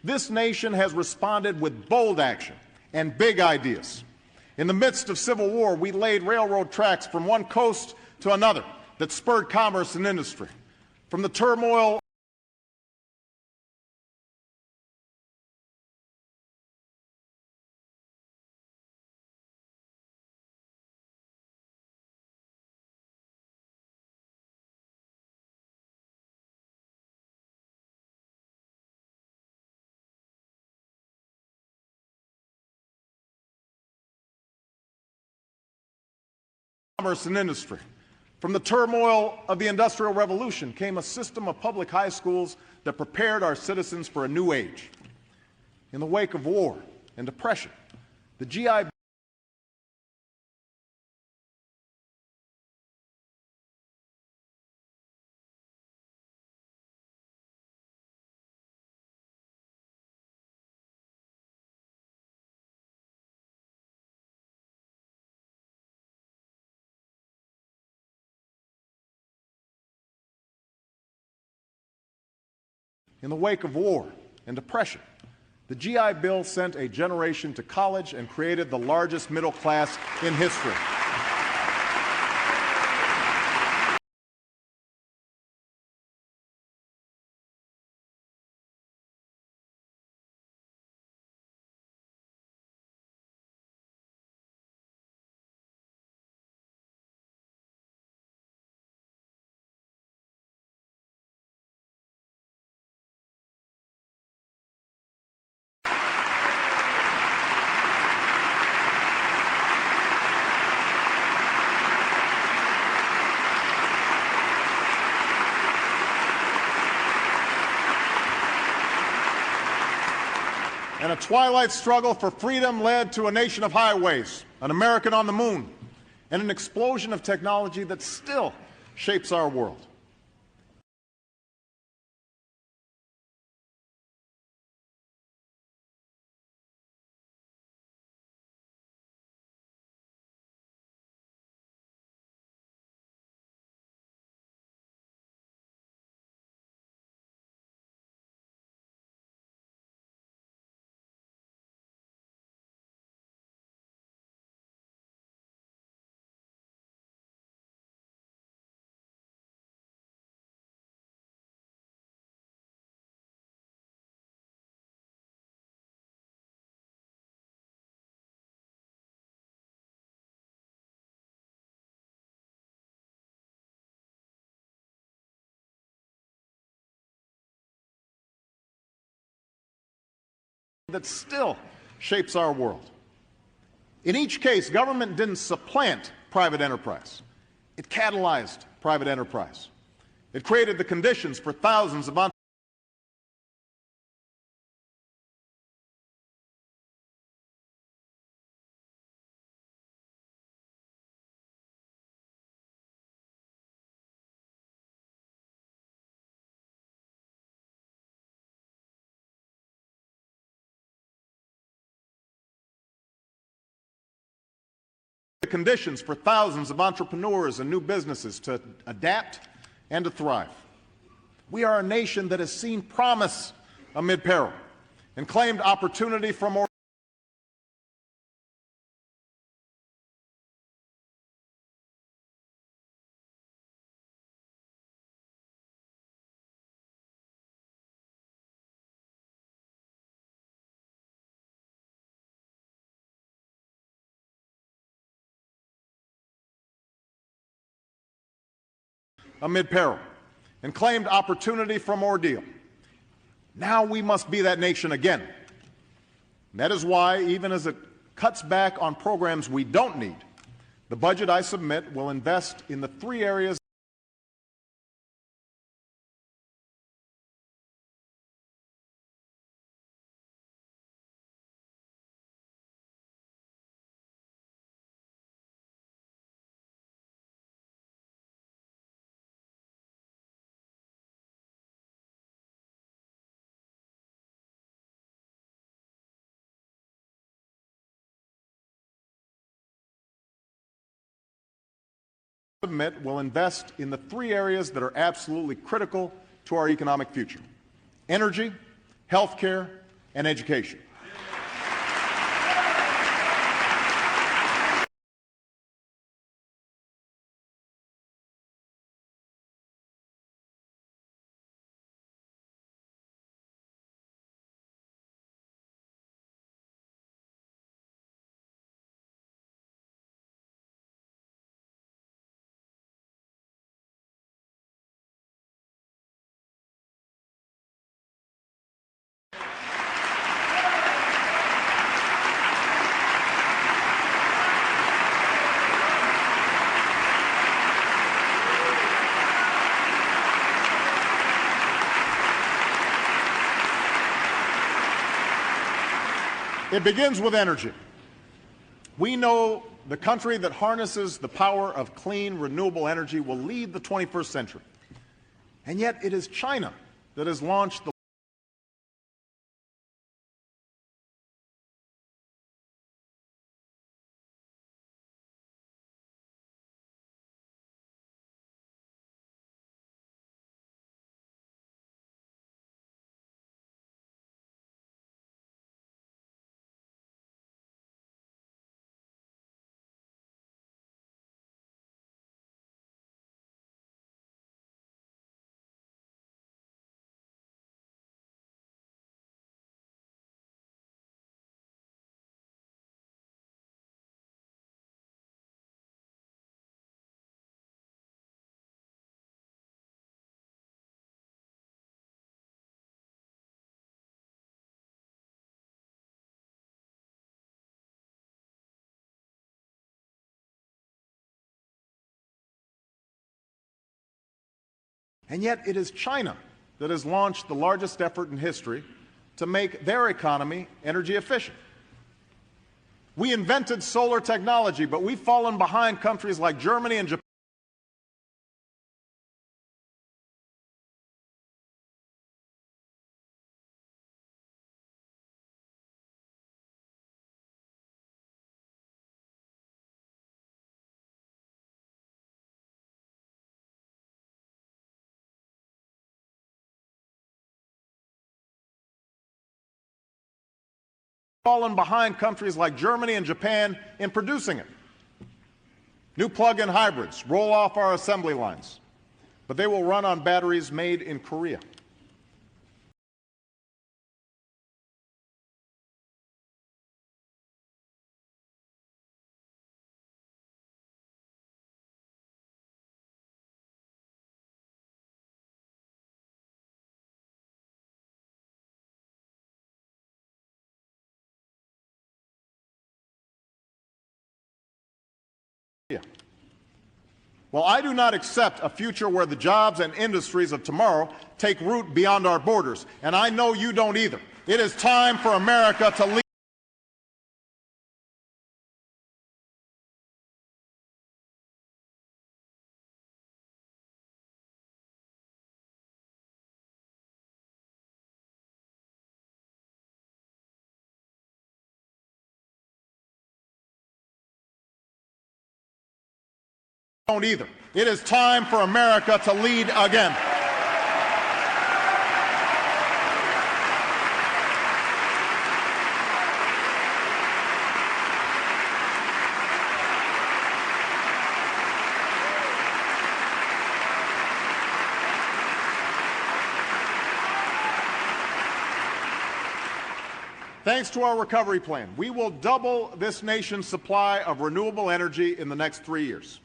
This nation has responded with bold action and big ideas. In the midst of civil war, we laid railroad tracks from one coast to another that spurred commerce and industry. From the turmoil commerce and industry. From the turmoil of the Industrial Revolution came a system of public high schools that prepared our citizens for a new age. In the wake of war and depression, the GI In the wake of war and depression, the GI Bill sent a generation to college and created the largest middle class in history. And a twilight struggle for freedom led to a nation of highways, an American on the moon, and an explosion of technology that still shapes our world. That still shapes our world. In each case, government didn't supplant private enterprise. It catalyzed private enterprise. It created the conditions for thousands of conditions for thousands of entrepreneurs and new businesses to adapt and to thrive. We are a nation that has seen promise amid peril. and claimed opportunity for more amid peril and claimed opportunity for more deal. Now we must be that nation again. And that is why, even as it cuts back on programs we don't need, the budget I submit will invest in the three areas that are absolutely critical to our economic future: energy, health care, and education. It begins with energy. We know the country that harnesses the power of clean, renewable energy will lead the 21st century. And yet it is China that has launched the And yet it is China that has launched the largest effort in history to make their economy energy efficient. We invented solar technology, but we've fallen behind countries like Germany and Japan. Fallen behind countries like Germany and Japan in producing it. New plug-in hybrids roll off our assembly lines, but they will run on batteries made in Korea. Well, I do not accept a future where the jobs and industries of tomorrow take root beyond our borders, and I know you don't either. It is time for America to lead. Don't either. It is time for America to lead again. Thanks to our recovery plan, we will double this nation's supply of renewable energy in the next 3 years.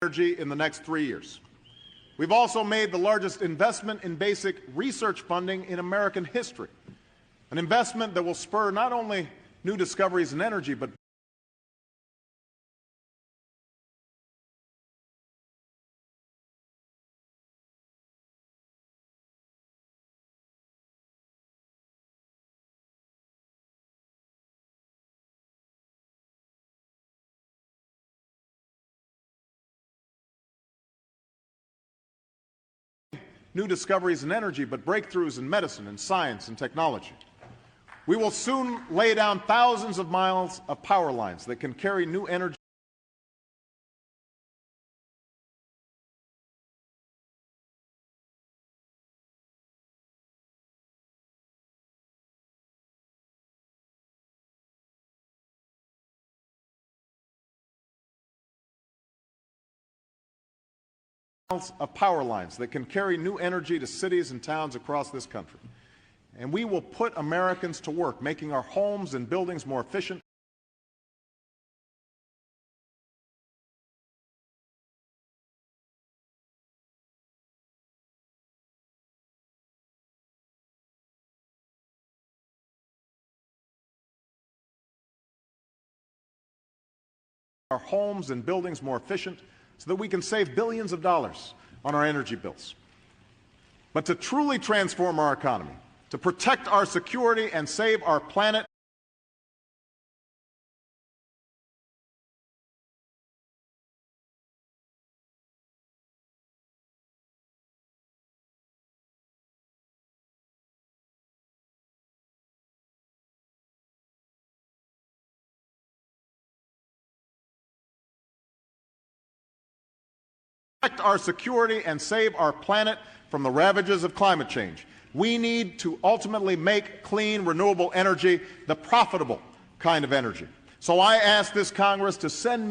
Energy in the next 3 years. We've also made the largest investment in basic research funding in American history, an investment that will spur not only new discoveries in energy, but new discoveries in energy, but breakthroughs in medicine and science and technology. We will soon lay down thousands of miles of power lines that can carry new energy. Of power lines that can carry new energy to cities and towns across this country. And we will put Americans to work, making our homes and buildings more efficient. Our homes and buildings more efficient so that we can save billions of dollars on our energy bills. But to truly transform our economy, to protect our security and save our planet, save our planet from the ravages of climate change. We need to ultimately make clean, renewable energy the profitable kind of energy. So I ask this Congress to send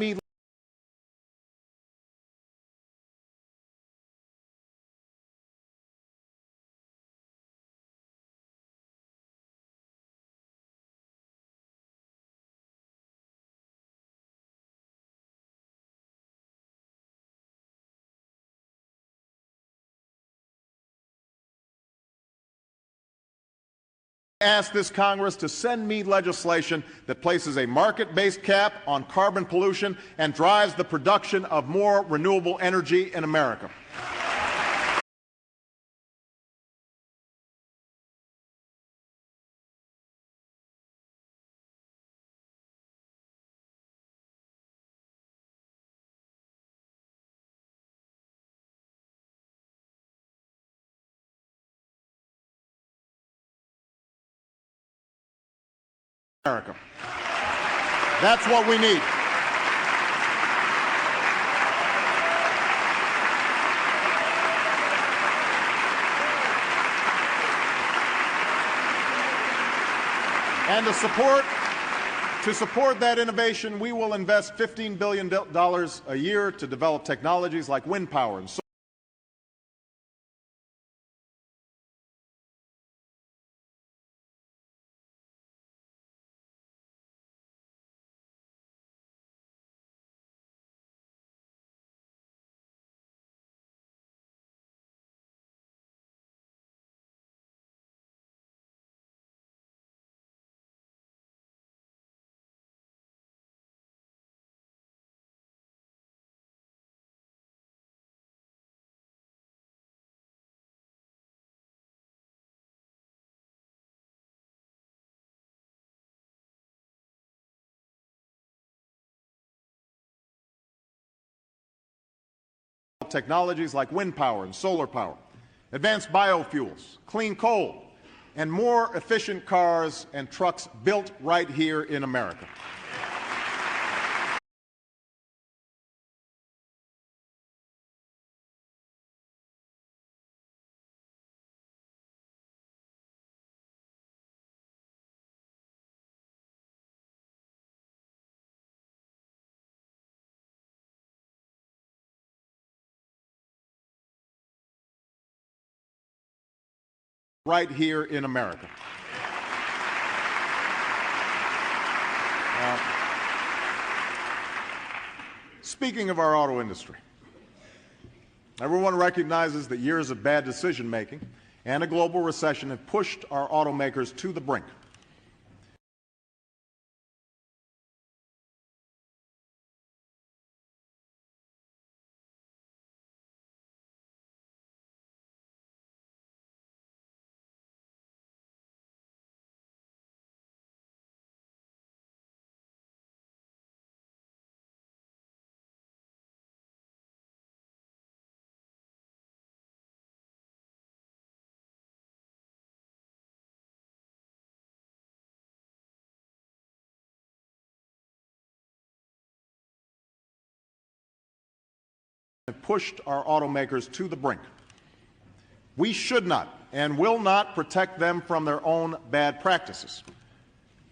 me legislation that places a market-based cap on carbon pollution and drives the production of more renewable energy in America. That's what we need. And to support that innovation, we will invest $15 billion a year to develop technologies like wind power and solar. technologies like wind power and solar power, advanced biofuels, clean coal, and more efficient cars and trucks built right here in America. Right here in America. Speaking of our auto industry, everyone recognizes that years of bad decision-making and a global recession have pushed our automakers to the brink. Have pushed our automakers to the brink. We should not and will not protect them from their own bad practices.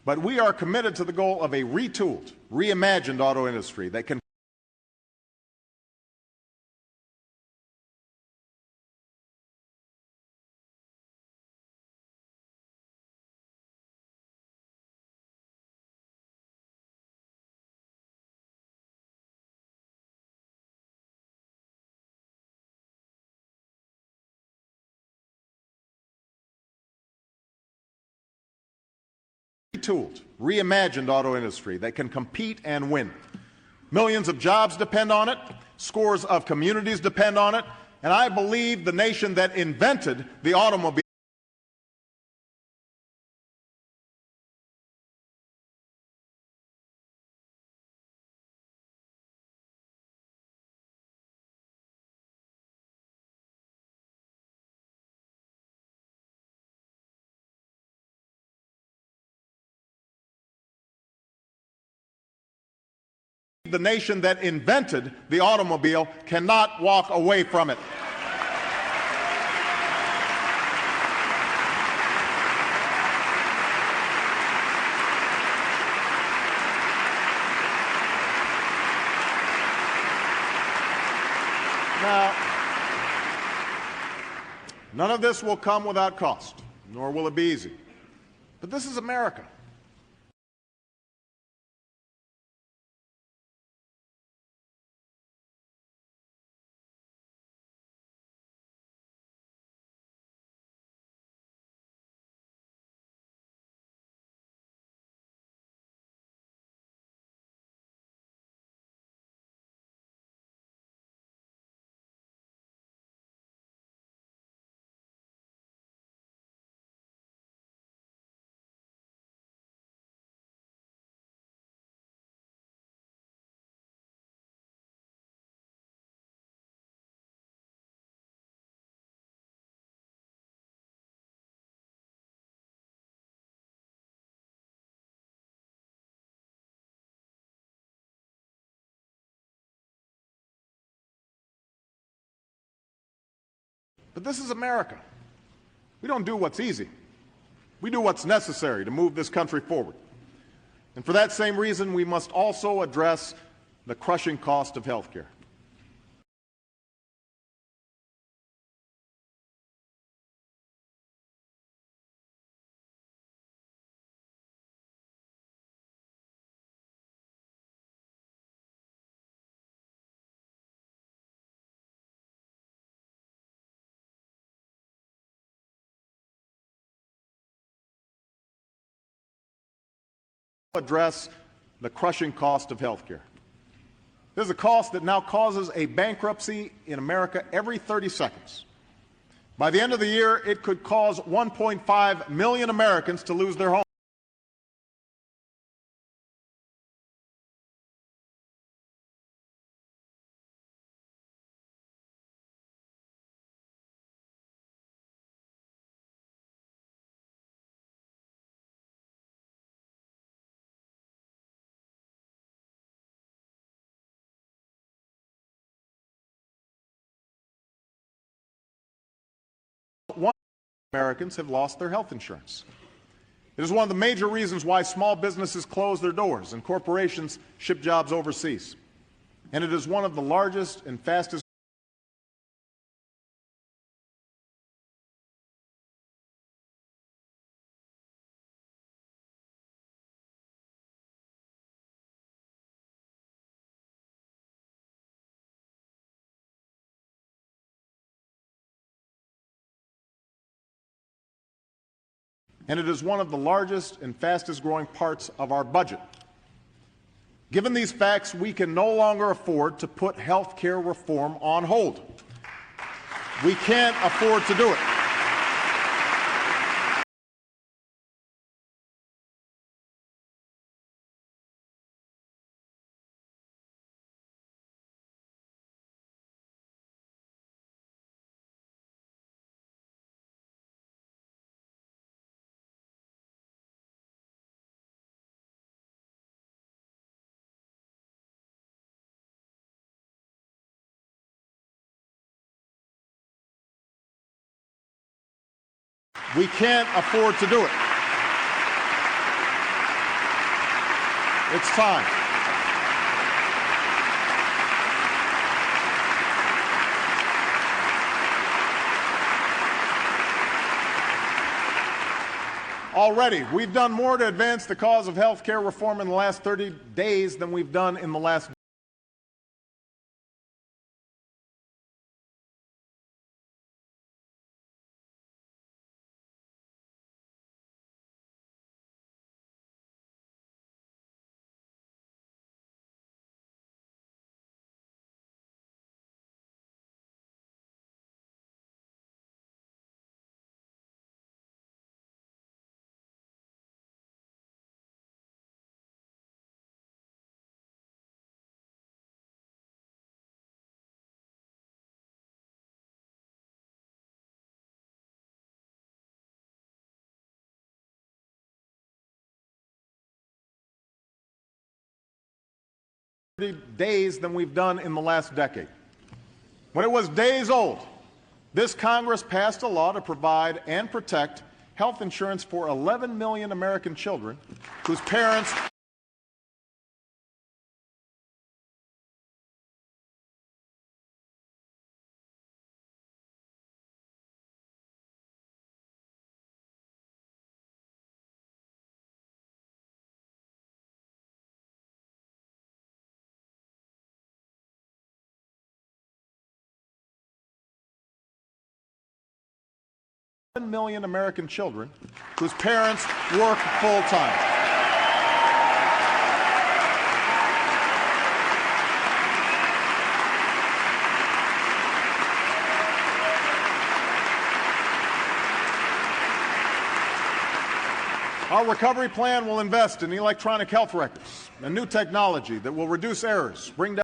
But we are committed to the goal of a retooled, reimagined auto industry that can retooled, reimagined auto industry that can compete and win. Millions of jobs depend on it, scores of communities depend on it, and I believe the nation that invented the automobile cannot walk away from it. Now, none of this will come without cost, nor will it be easy. But this is America. But this is America. We don't do what's easy. We do what's necessary to move this country forward. And for that same reason, we must also address the crushing cost of health care. Address the crushing cost of health care. There's a cost that now causes a bankruptcy in America every 30 seconds. By the end of the year, it could cause 1.5 million Americans to lose their homes. 1 Americans have lost their health insurance. It is one of the major reasons why small businesses close their doors and corporations ship jobs overseas. And it is one of the largest and fastest and it is one of the largest and fastest growing parts of our budget. Given these facts, we can no longer afford to put health care reform on hold. We can't afford to do it. We can't afford to do it. It's time. Already, we've done more to advance the cause of health care reform in the last 30 days than we've done in the last days than we've done in the last decade. When it was days old, this Congress passed a law to provide and protect health insurance for 11 million American children whose parents million American children whose parents work full-time. Our recovery plan will invest in electronic health records, a new technology that will reduce errors, bring down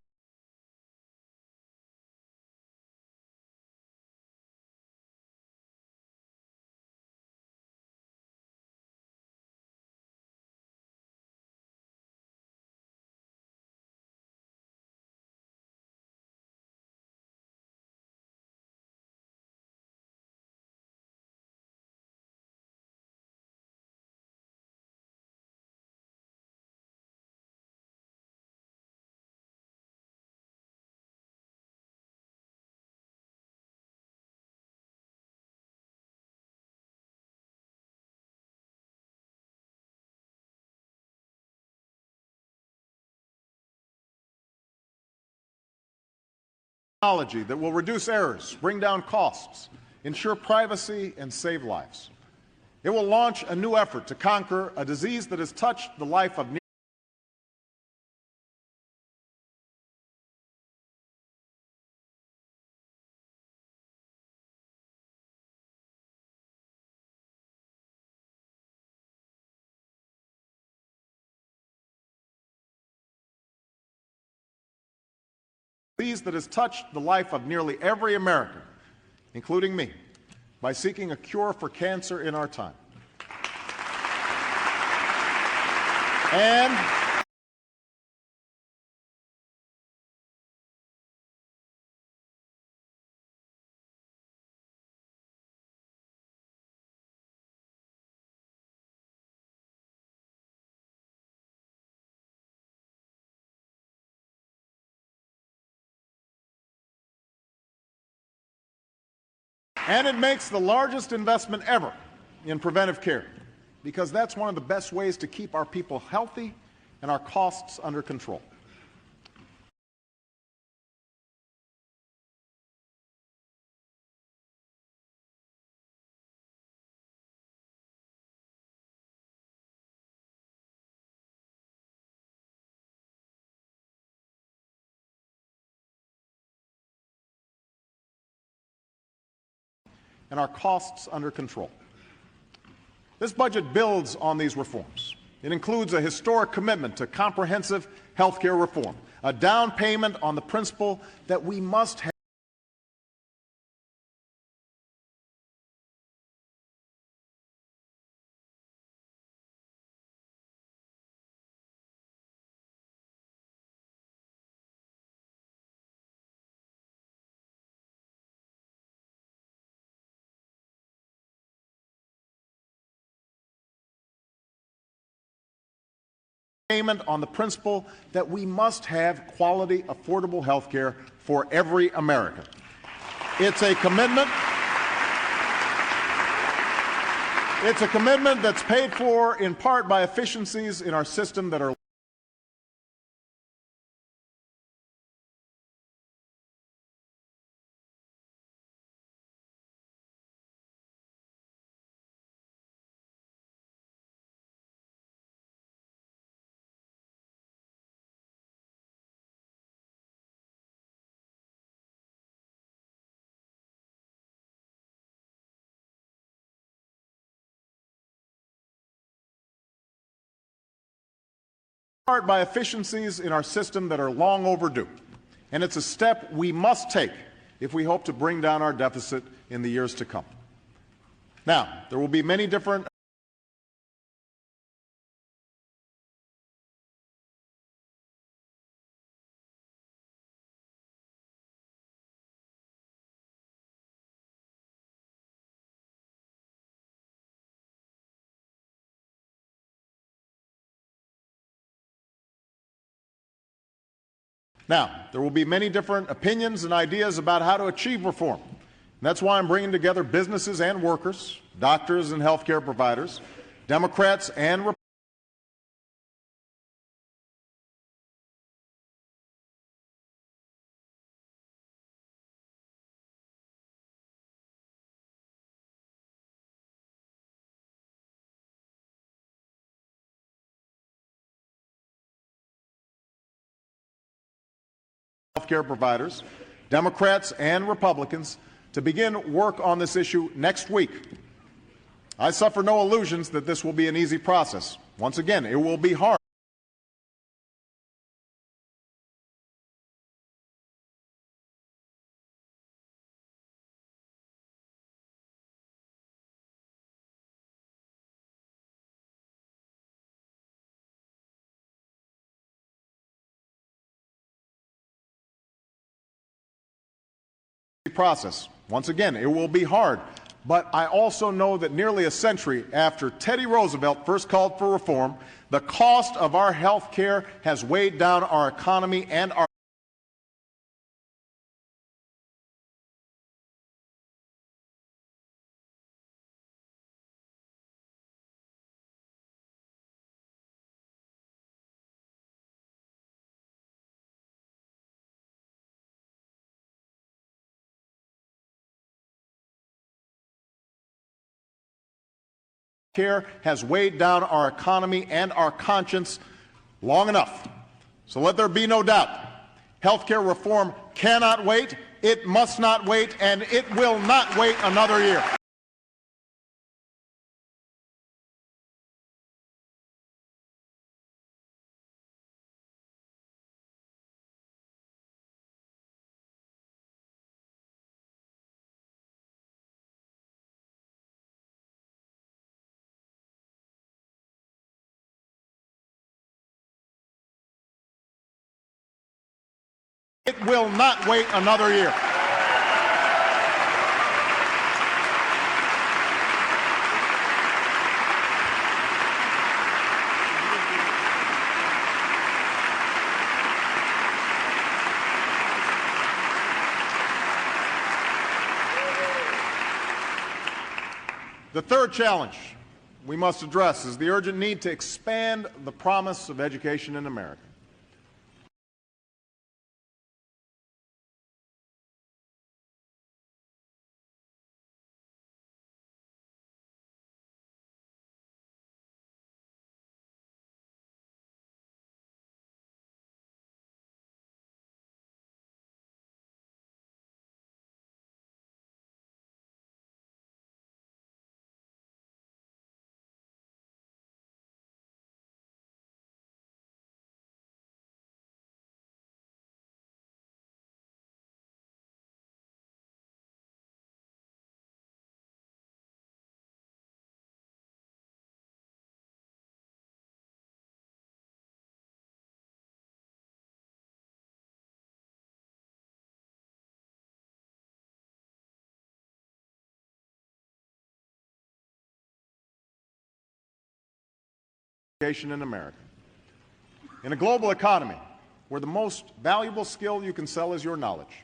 technology that will reduce errors, bring down costs, ensure privacy, and save lives. It will launch a new effort to conquer a disease that has touched the life of nearly every American, including me, by seeking a cure for cancer in our time. And And it makes the largest investment ever in preventive care, because that's one of the best ways to keep our people healthy and our costs under control. And our costs under control. This budget builds on these reforms. It includes a historic commitment to comprehensive health care reform, a down payment on the principle that we must have payment on the principle that we must have quality, affordable health care for every American. It's a commitment. It's a commitment that's paid for in part by efficiencies in our system that are by efficiencies in our system that are long overdue. And it's a step we must take if we hope to bring down our deficit in the years to come. Now, there will be many different different opinions and ideas about how to achieve reform. And that's why I'm bringing together businesses and workers, doctors and healthcare providers, Democrats and Republicans. Healthcare providers, Democrats and Republicans, to begin work on this issue next week. I suffer no illusions that this will be an easy process. Once again, it will be hard. Process. Once again, it will be hard, but I also know that nearly a century after Teddy Roosevelt first called for reform, the cost of our health care has weighed down our economy and our care has weighed down our economy and our conscience long enough. So let there be no doubt. Healthcare reform cannot wait, it must not wait, and it will not wait another year. It will not wait another year. The third challenge we must address is the urgent need to expand the promise of education in America. Education in America. In a global economy where the most valuable skill you can sell is your knowledge,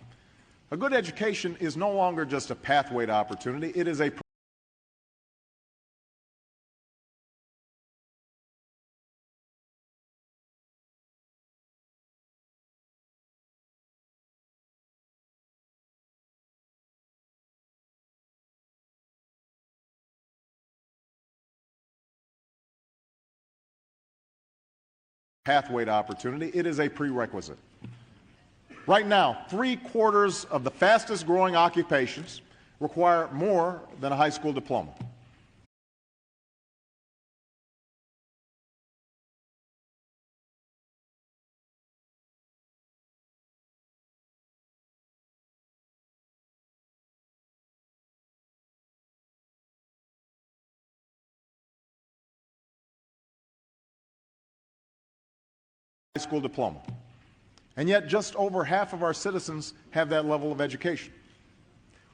a good education is no longer just a pathway to opportunity, it is a pathway to opportunity, it is a prerequisite. Right now, 3/4 of the fastest growing occupations require more than a high school diploma. High school diploma. And yet just over half of our citizens have that level of education.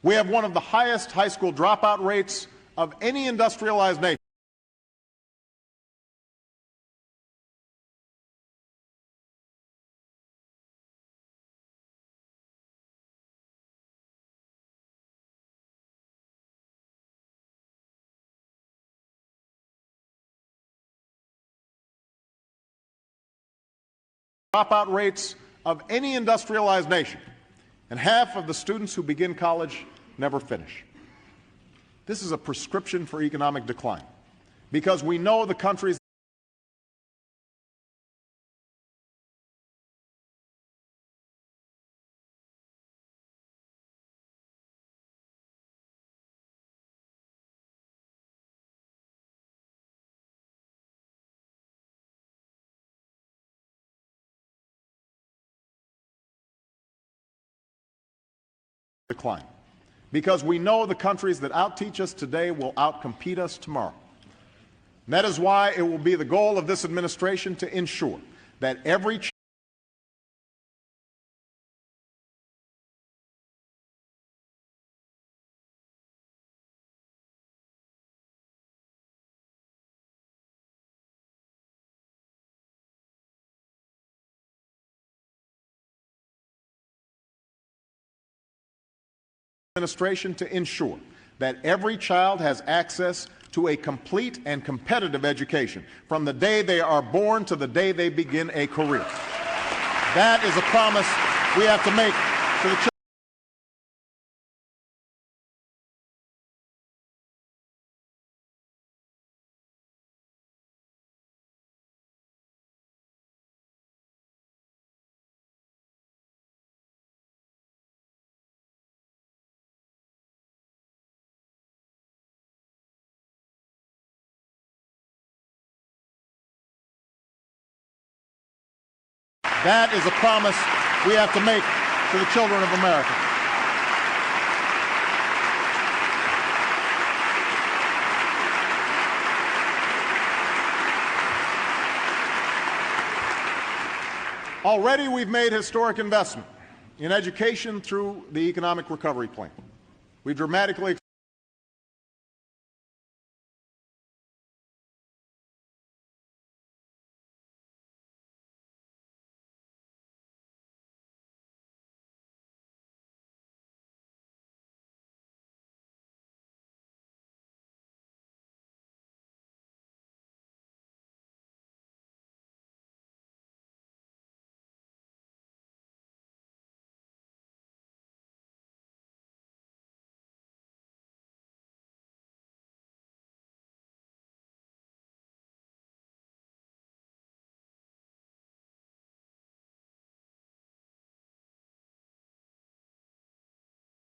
We have one of the highest high school dropout rates of any industrialized nation. Dropout rates of any industrialized nation, and half of the students who begin college never finish. This is a prescription for economic decline, because we know the countries decline, because we know the countries that outteach us today will outcompete us tomorrow. And that is why it will be the goal of this administration to ensure that every administration to ensure that every child has access to a complete and competitive education from the day they are born to the day they begin a career. That is a promise we have to make to the children. That is a promise we have to make to the children of America. Already we've made historic investment in education through the Economic Recovery Plan. We've dramatically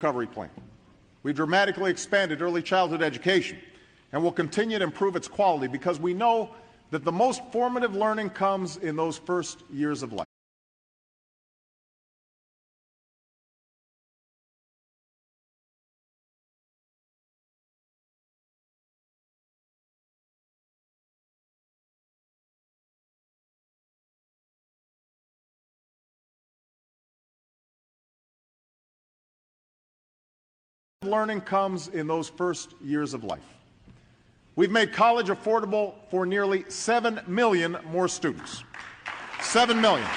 recovery plan. We've dramatically expanded early childhood education and will continue to improve its quality because we know that the most formative learning comes in those first years of life. Learning comes in those first years of life. We've made college affordable for nearly 7 million more students. 7 million.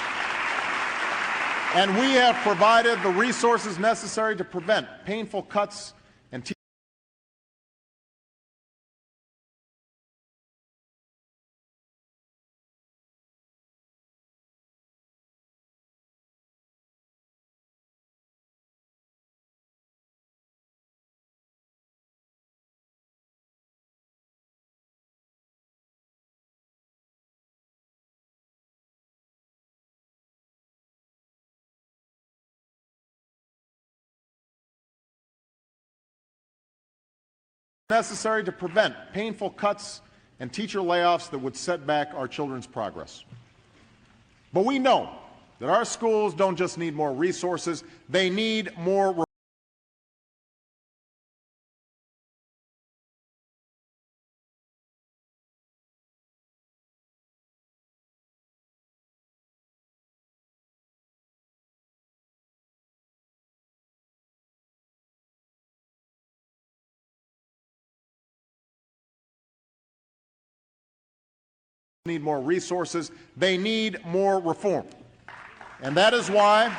And we have provided the resources necessary to prevent painful cuts and necessary to prevent painful cuts and teacher layoffs that would set back our children's progress. But we know that our schools don't just need more resources, they need more resources, they need more reform. And that is why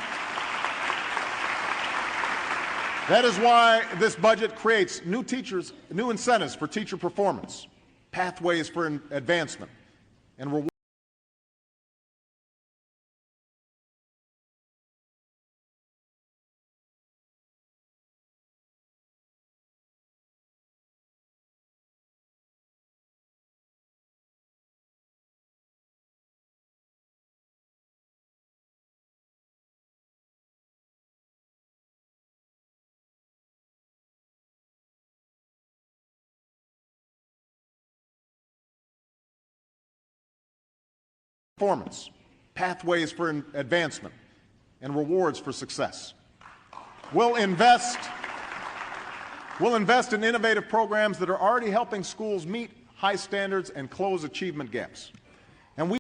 this budget creates new incentives for teacher performance, pathways for advancement, and reward performance, pathways for advancement, and rewards for success. We'll invest in innovative programs that are already helping schools meet high standards and close achievement gaps. And we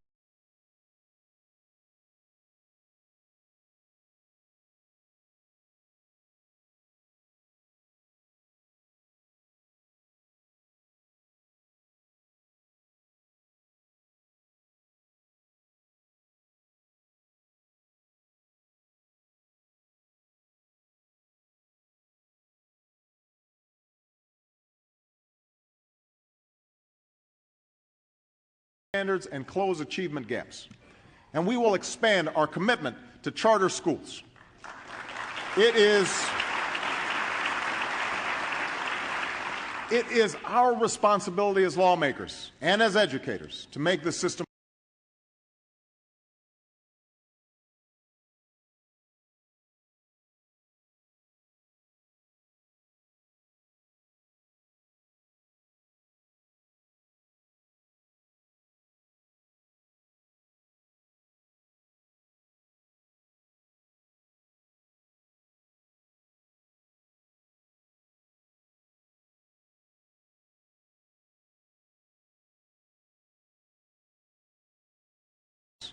standards and close achievement gaps. And we will expand our commitment to charter schools. It is our responsibility as lawmakers and as educators to make the system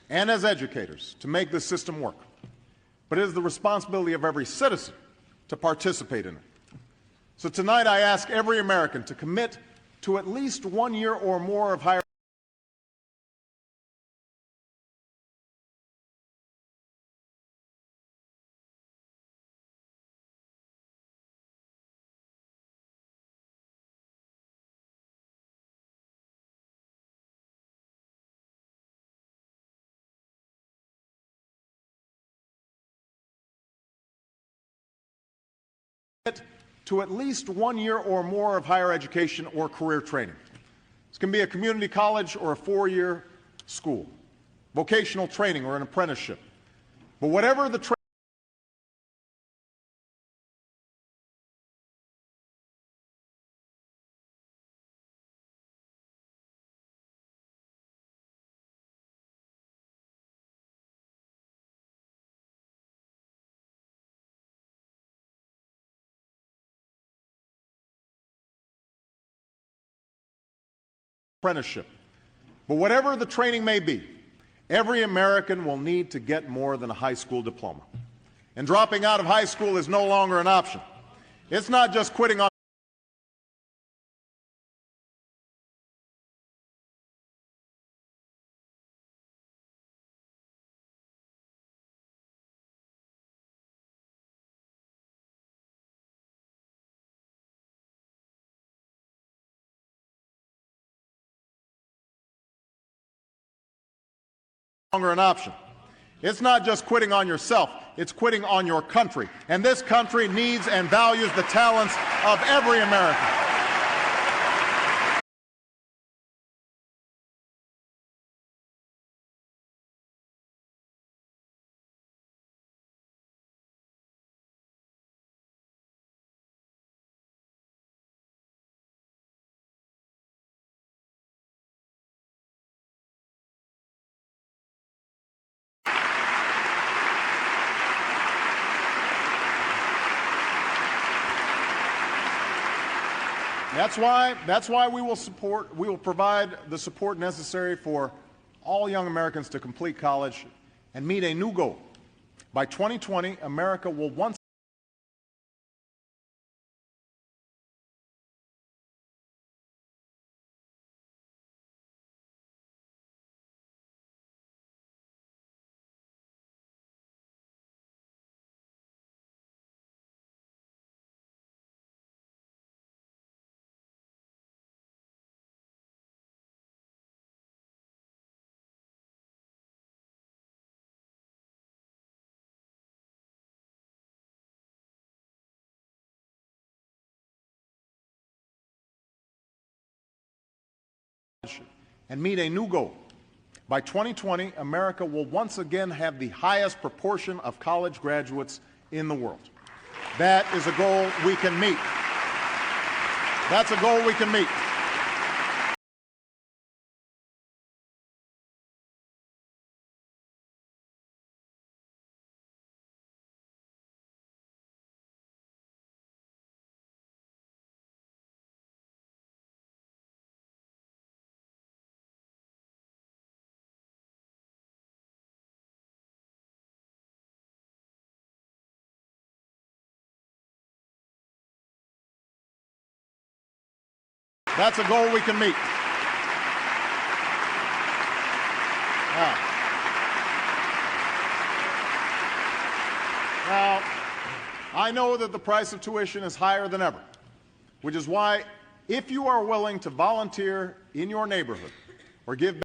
and as educators to make this system work. But it is the responsibility of every citizen to participate in it. So tonight I ask every American to commit to at least 1 year or more of higher to at least 1 year or more of higher education or career training. This can be a community college or a 4-year school, vocational training or an apprenticeship. But whatever the apprenticeship. But whatever the training may be, every American will need to get more than a high school diploma. And dropping out of high school is no longer an option. It's not just quitting on longer an option. It's not just quitting on yourself, it's quitting on your country. And this country needs and values the talents of every American. That's why we will provide the support necessary for all young Americans to complete college and meet a new goal. By 2020, America will once and meet a new goal. By 2020, America will once again have the highest proportion of college graduates in the world. That is a goal we can meet. That's a goal we can meet. That's a goal we can meet. Now, I know that the price of tuition is higher than ever, which is why, if you are willing to volunteer in your neighborhood or give back,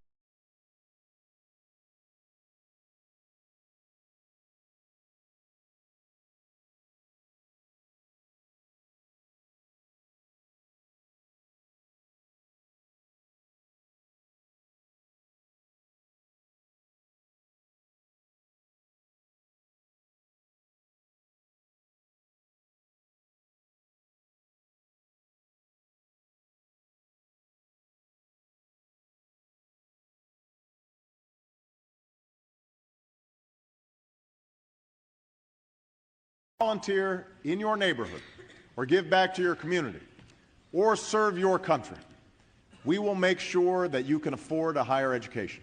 volunteer in your neighborhood or give back to your community or serve your country, we will make sure that you can afford a higher education.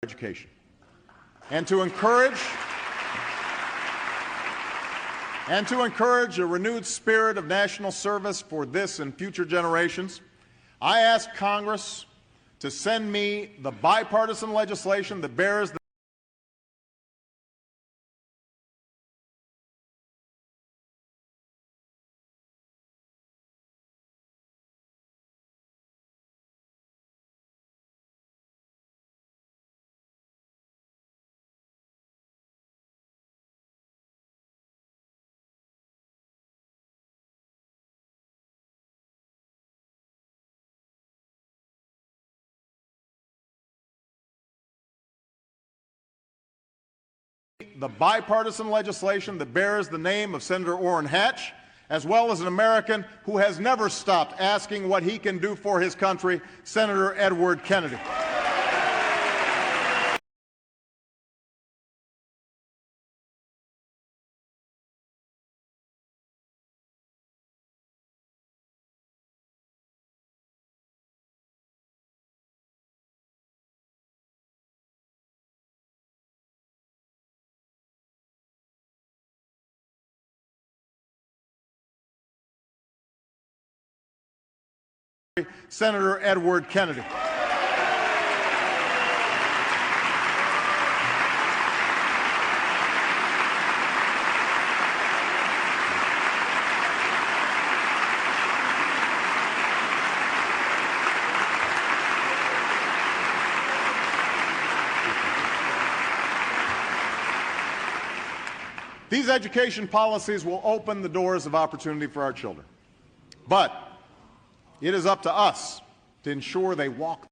Education. And to encourage a renewed spirit of national service for this and future generations, I ask Congress to send me the bipartisan legislation that bears the bipartisan legislation that bears the name of Senator Orrin Hatch as well as an American who has never stopped asking what he can do for his country, Senator Edward Kennedy. Senator Edward Kennedy. These education policies will open the doors of opportunity for our children. But it is up to us to ensure they walk.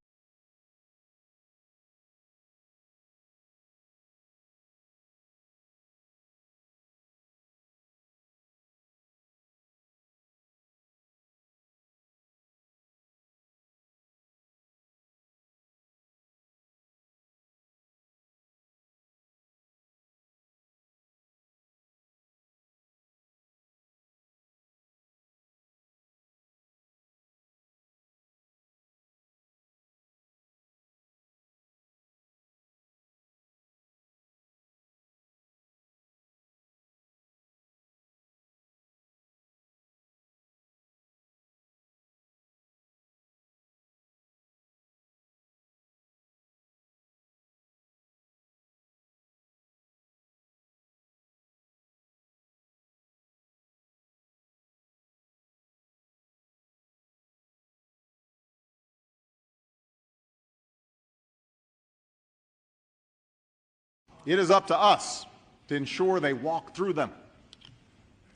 It is up to us to ensure they walk through them.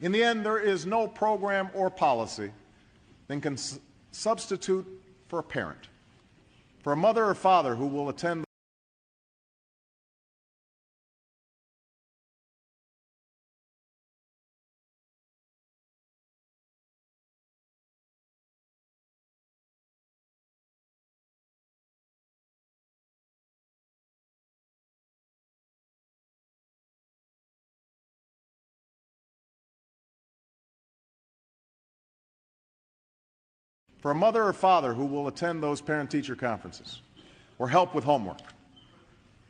In the end, there is no program or policy that can substitute for a parent, for a mother or father who will attend for a mother or father who will attend those parent-teacher conferences, or help with homework,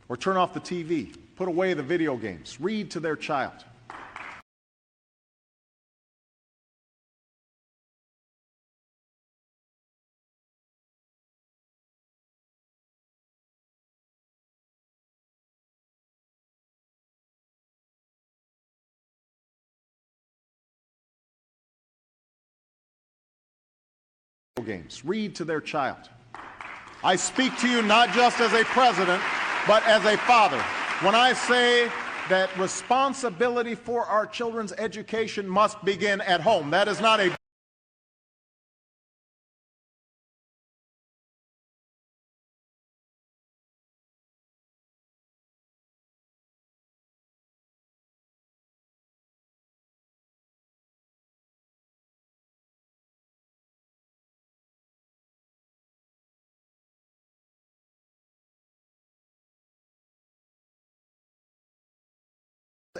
or turn off the TV, put away the video games, read to their child. Games, read to their child. I speak to you not just as a president, but as a father when I say that responsibility for our children's education must begin at home. That is not a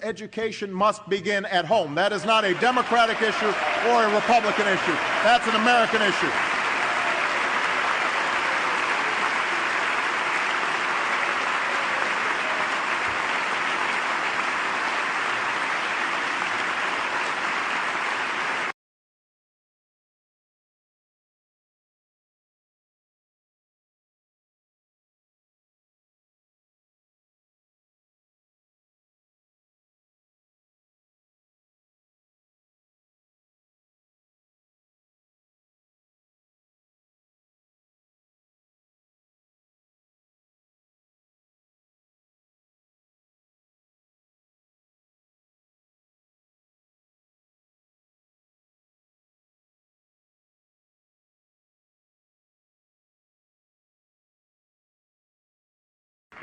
education must begin at home. That is not a Democratic issue or a Republican issue. That's an American issue.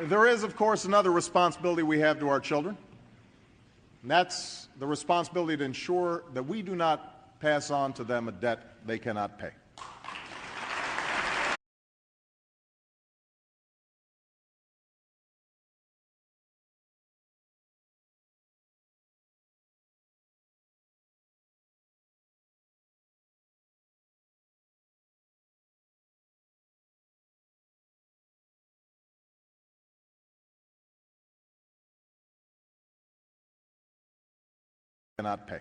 There is, of course, another responsibility we have to our children, and that's the responsibility to ensure that we do not pass on to them a debt they cannot pay. Cannot pay.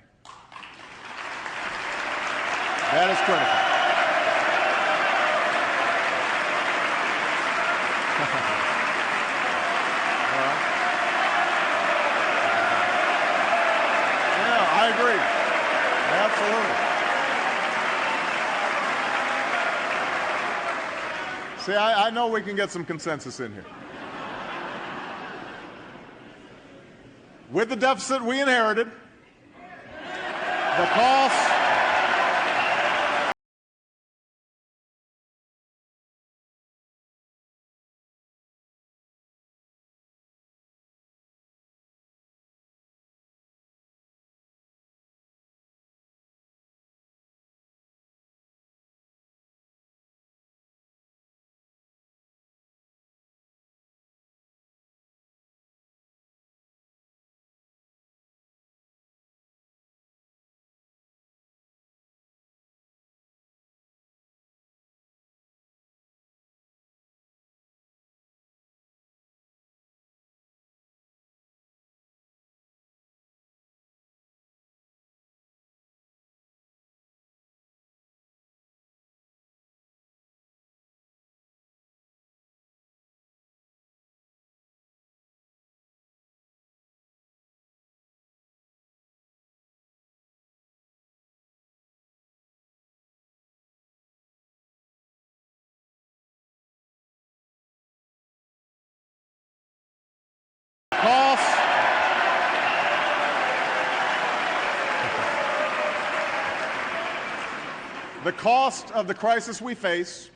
That is critical. Yeah, I agree. Absolutely. See, I know we can get some consensus in here. With the deficit we inherited, the cost cost the cost of the crisis we face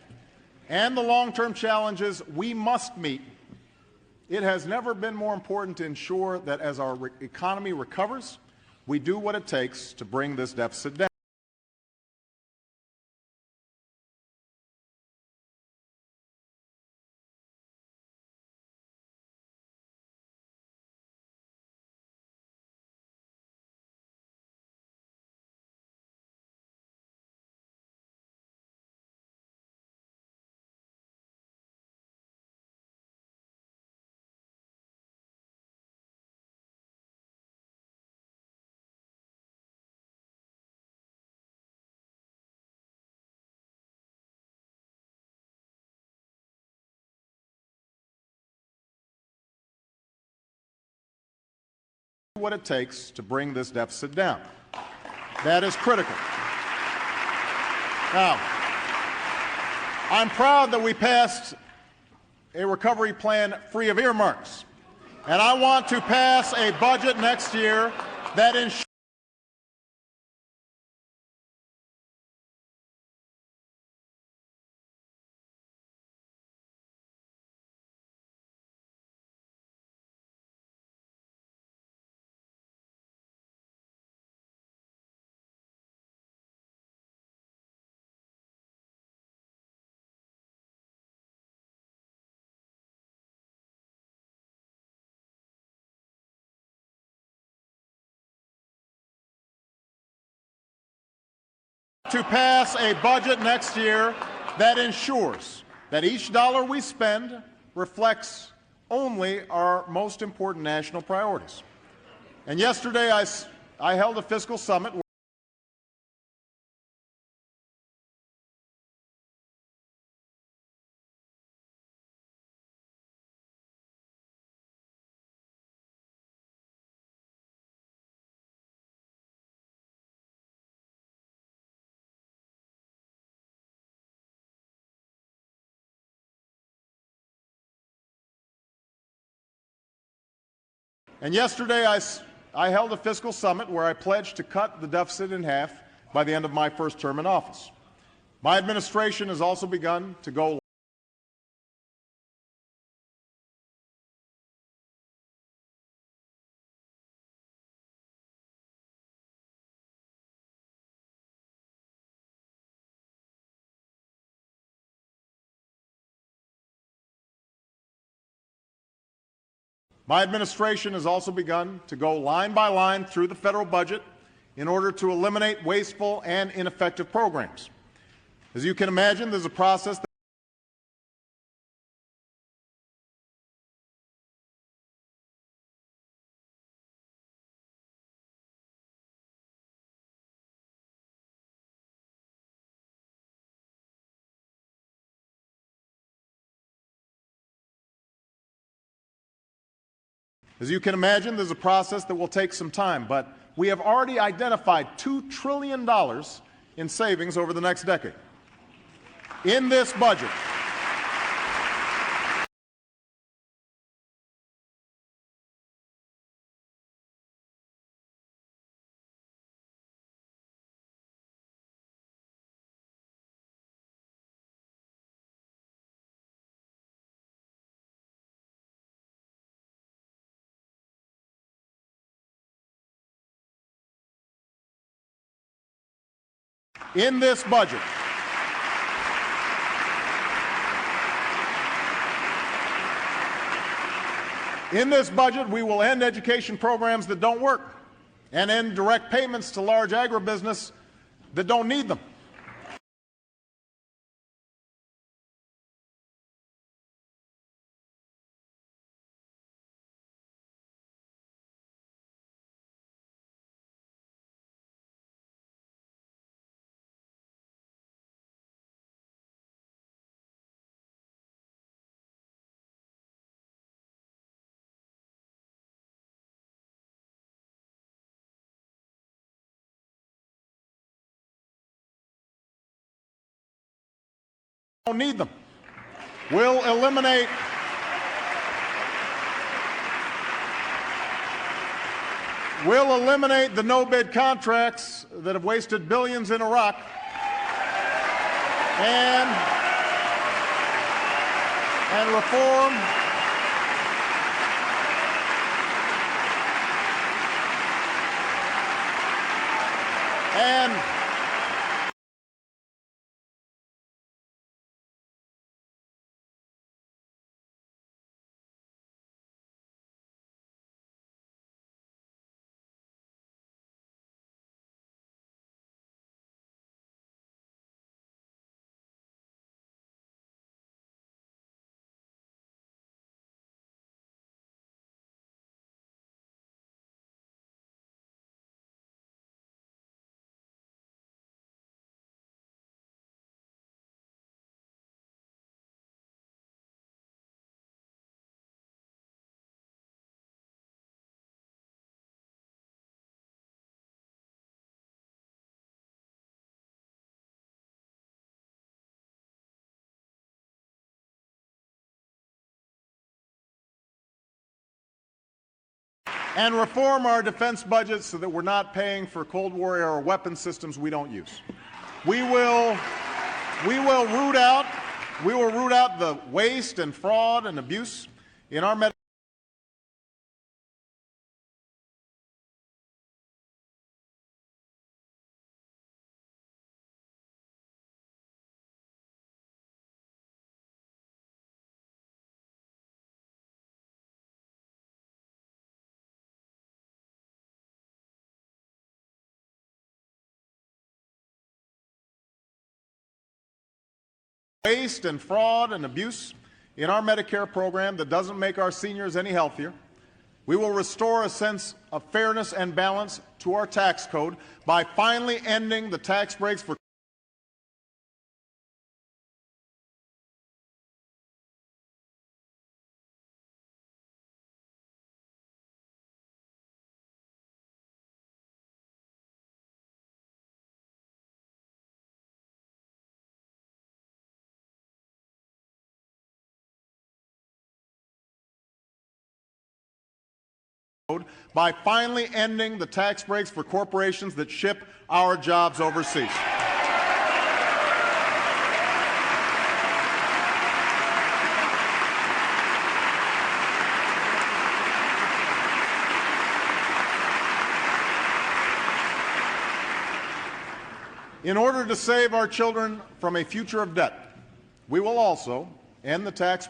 and the long-term challenges we must meet, it has never been more important to ensure that as our economy recovers, we do what it takes to bring this deficit down. What it takes to bring this deficit down. That is critical. Now, I'm proud that we passed a recovery plan free of earmarks, and I want to pass a budget next year that ensures to pass a budget next year that ensures that each dollar we spend reflects only our most important national priorities. And yesterday I held a fiscal summit I held a fiscal summit where I pledged to cut the deficit in half by the end of my first term in office. My administration has also begun to go My administration has also begun to go line by line through the federal budget in order to eliminate wasteful and ineffective programs. As you can imagine, there's a process that will take some time, but we have already identified $2 trillion in savings over the next decade. In this budget, we will end education programs that don't work and end direct payments to large agribusiness that don't need them. Don't need them. We'll eliminate the no-bid contracts that have wasted billions in Iraq and reform our defense budgets so that we're not paying for Cold War era weapon systems we don't use. We will root out the waste and fraud and abuse in our medical waste and fraud and abuse in our Medicare program that doesn't make our seniors any healthier. We will restore a sense of fairness and balance to our tax code by finally ending the tax breaks for corporations that ship our jobs overseas. In order to save our children from a future of debt, we will also end the tax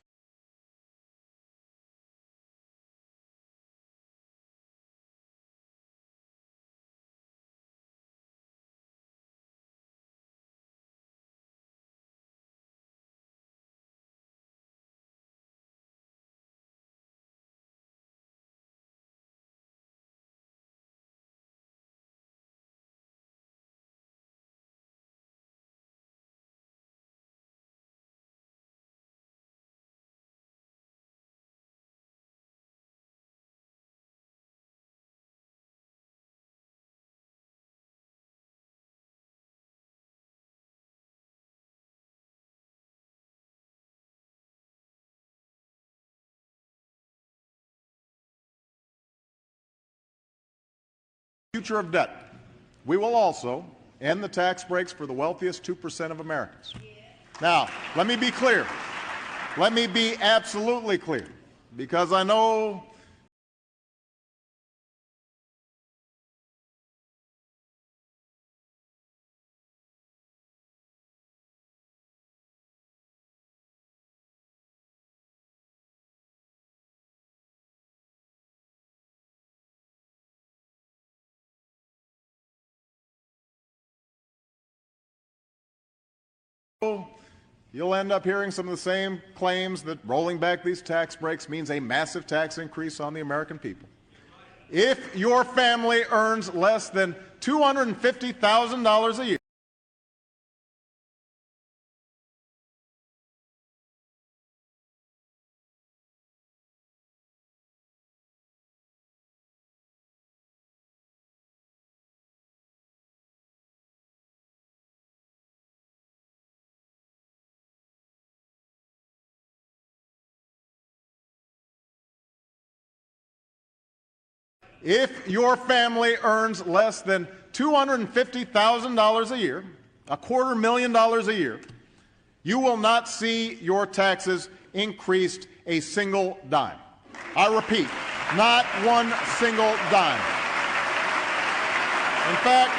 future of debt, we will also end the tax breaks for the wealthiest 2% of Americans. Now, let me be clear. Let me be absolutely clear, because I know you'll end up hearing some of the same claims that rolling back these tax breaks means a massive tax increase on the American people. If your family earns less than $250,000 a year, if your family earns less than $250,000 a year, $250,000 a year, you will not see your taxes increased a single dime. I repeat, not one single dime. In fact,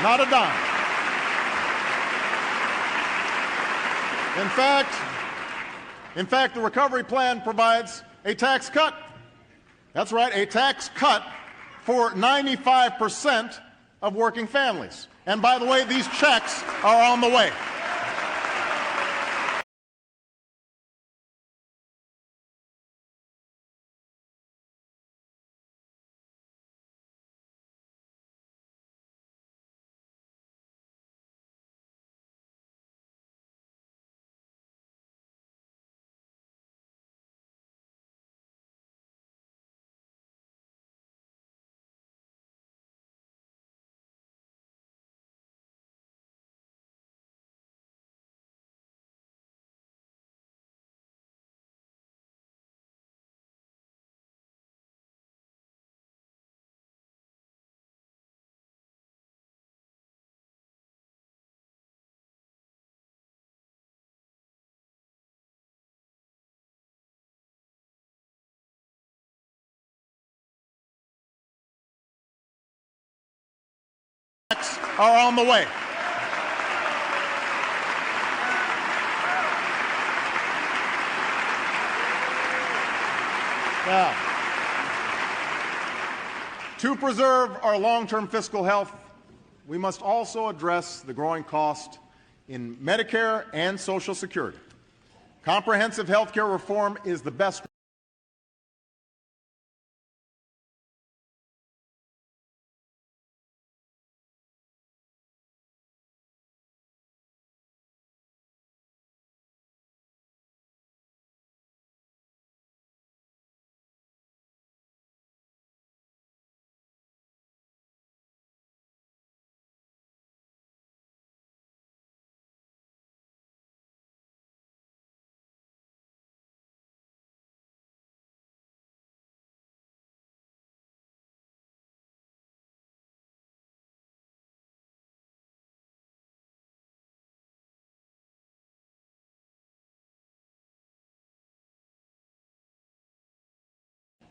not a dime. In fact, the recovery plan provides a tax cut. That's right, a tax cut for 95% of working families. And by the way, these checks are on the way. Checks are on the way. Now, to preserve our long-term fiscal health, we must also address the growing cost in Medicare and Social Security. Comprehensive health care reform is the best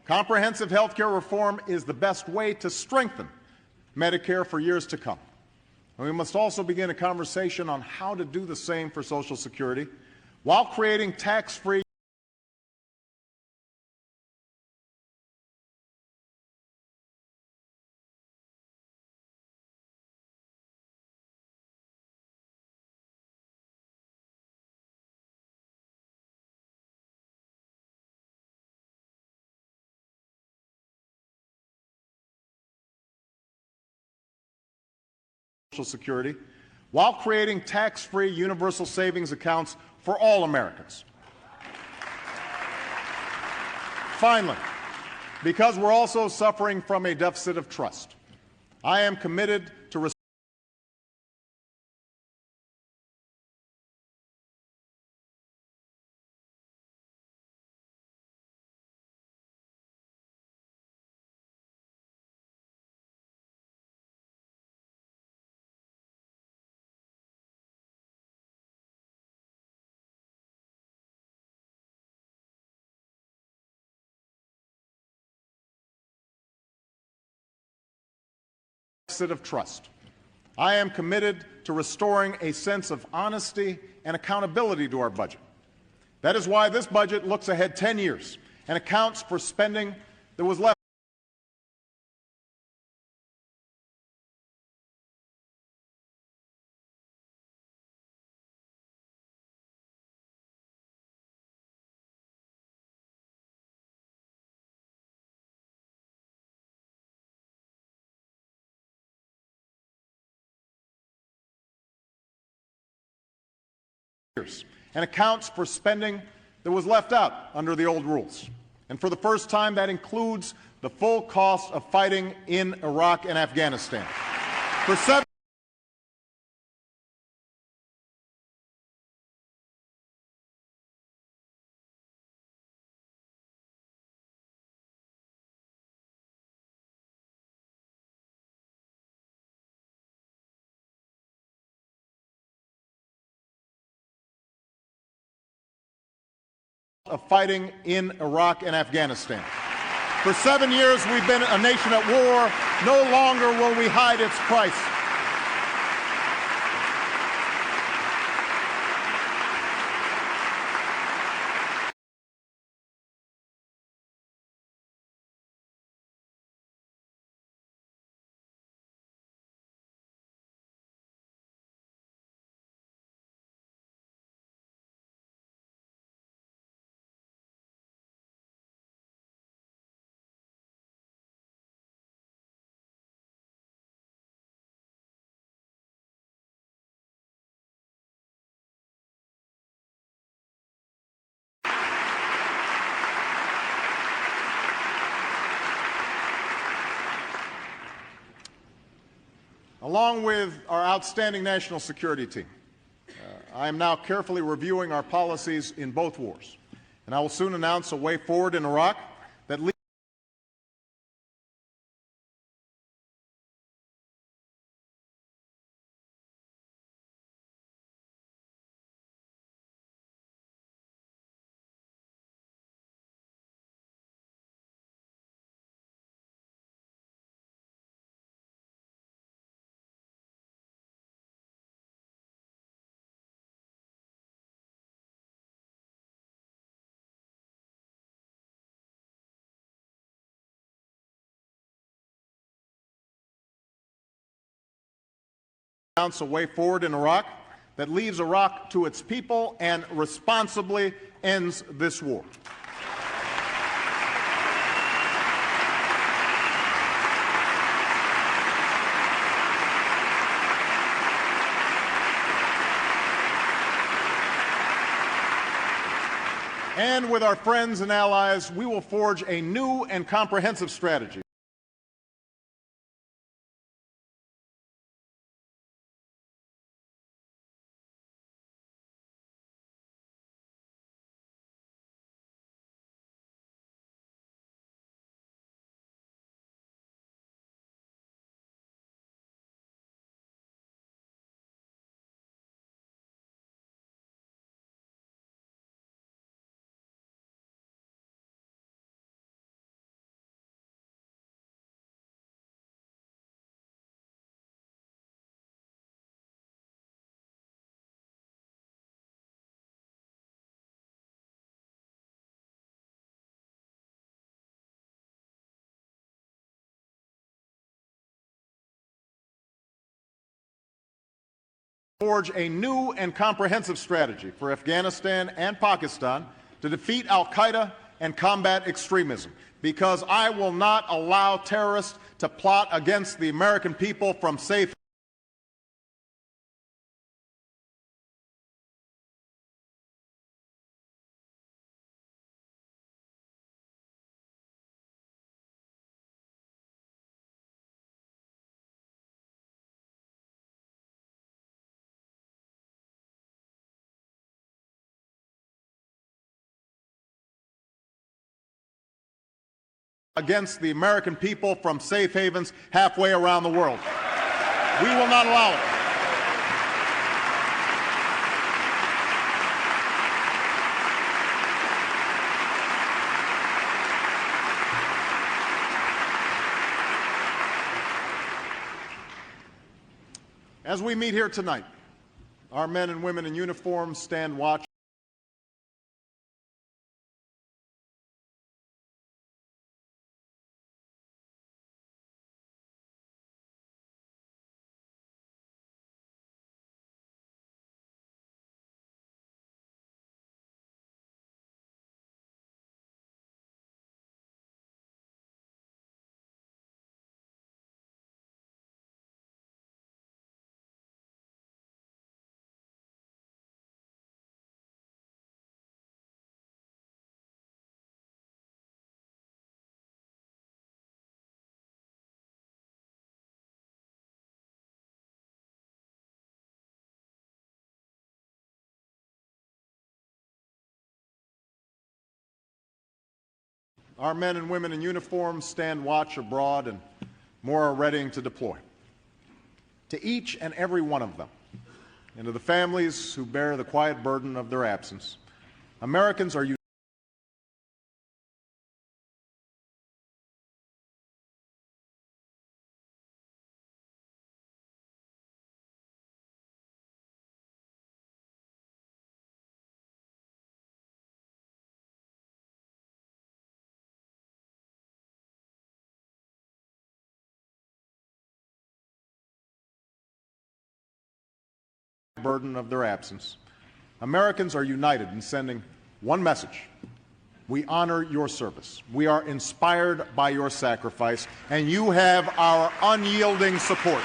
Comprehensive health care reform is the best way to strengthen Medicare for years to come. And we must also begin a conversation on how to do the same for Social Security while creating tax-free Social Security while creating tax-free universal savings accounts for all Americans. Finally, because we're also suffering from a deficit of trust, I am committed to deficit of trust. I am committed to restoring a sense of honesty and accountability to our budget. That is why this budget looks ahead 10 years and accounts for spending that was left and accounts for spending that was left out under the old rules. And for the first time, that includes the full cost of fighting in Iraq and Afghanistan. For 7 of fighting in Iraq and Afghanistan. For 7 years, we've been a nation at war. No longer will we hide its price. Along with our outstanding national security team, I am now carefully reviewing our policies in both wars, and I will soon announce a way forward in Iraq that leads announce a way forward in Iraq that leaves Iraq to its people and responsibly ends this war. And with our friends and allies, we will forge a new and comprehensive strategy forge a new and comprehensive strategy for Afghanistan and Pakistan to defeat al-Qaeda and combat extremism, because I will not allow terrorists to plot against the American people from safe against the American people from safe havens halfway around the world. We will not allow it. As we meet here tonight, our men and women in uniform stand watch. Our men and women in uniform stand watch abroad, and more are readying to deploy. To each and every one of them, and to the families who bear the quiet burden of their absence, Americans are burden of their absence. Americans are united in sending one message. We honor your service. We are inspired by your sacrifice, and you have our unyielding support.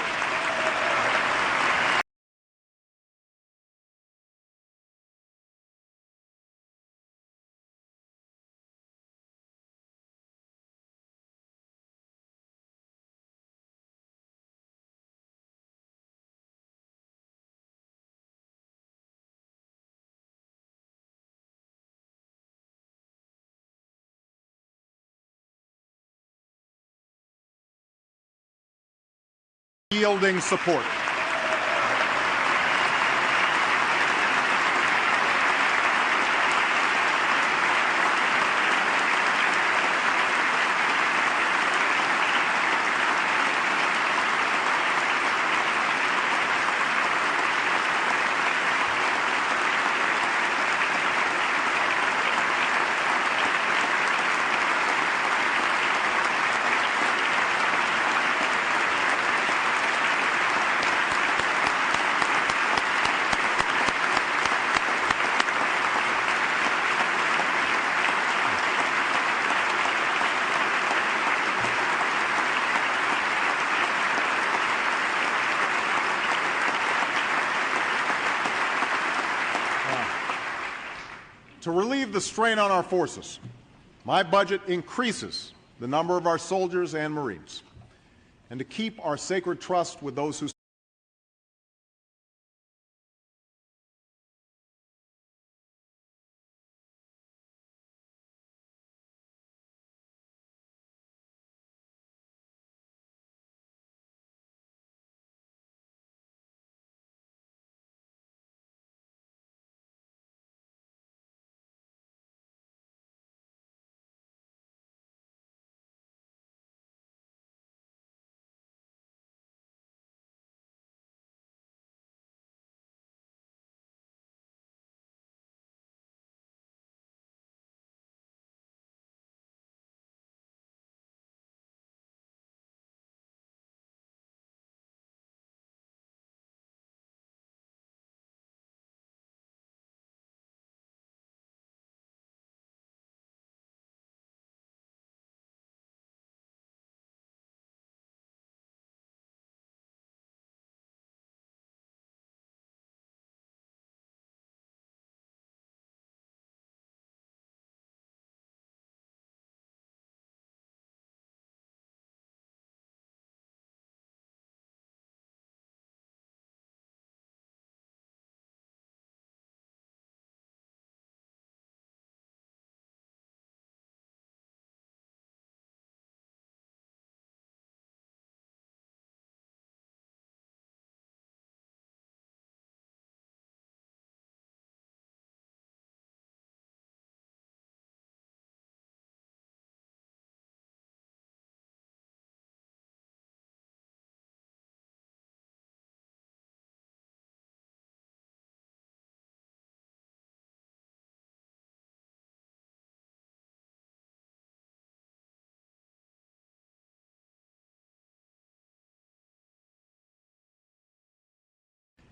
Yielding support. To relieve the strain on our forces, my budget increases the number of our soldiers and Marines. And to keep our sacred trust with those who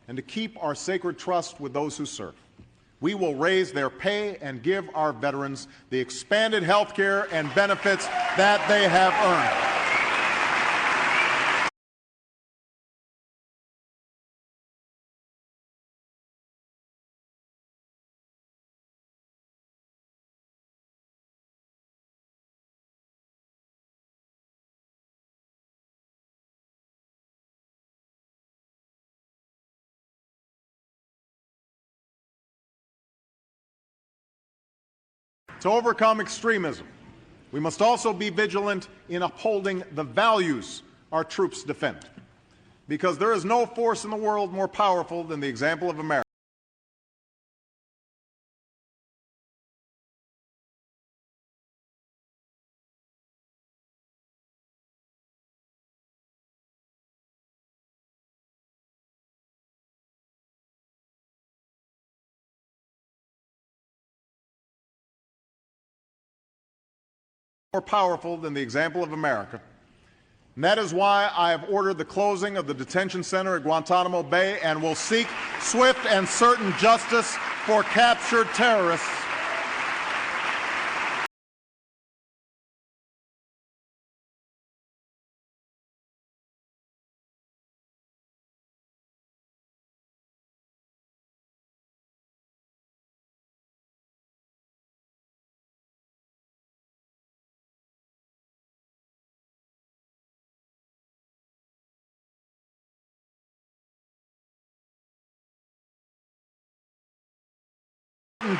and to keep our sacred trust with those who serve. We will raise their pay and give our veterans the expanded health care and benefits that they have earned. To overcome extremism, we must also be vigilant in upholding the values our troops defend, because there is no force in the world more powerful than the example of America. More powerful than the example of America. And that is why I have ordered the closing of the detention center at Guantanamo Bay and will seek swift and certain justice for captured terrorists.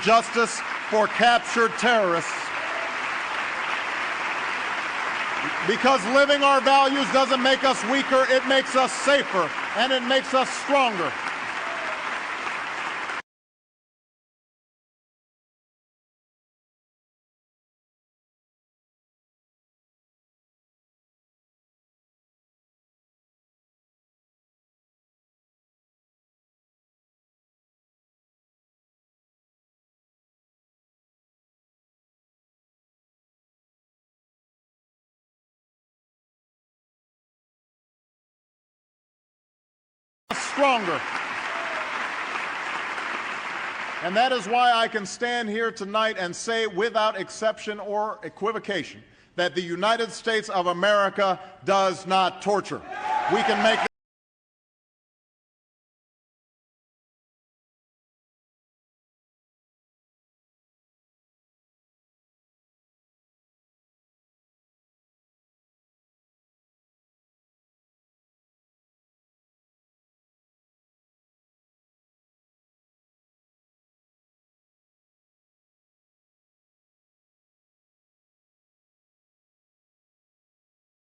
Justice for captured terrorists. Because living our values doesn't make us weaker, it makes us safer, and it makes us stronger. Stronger. And that is why I can stand here tonight and say without exception or equivocation that the United States of America does not torture. We can make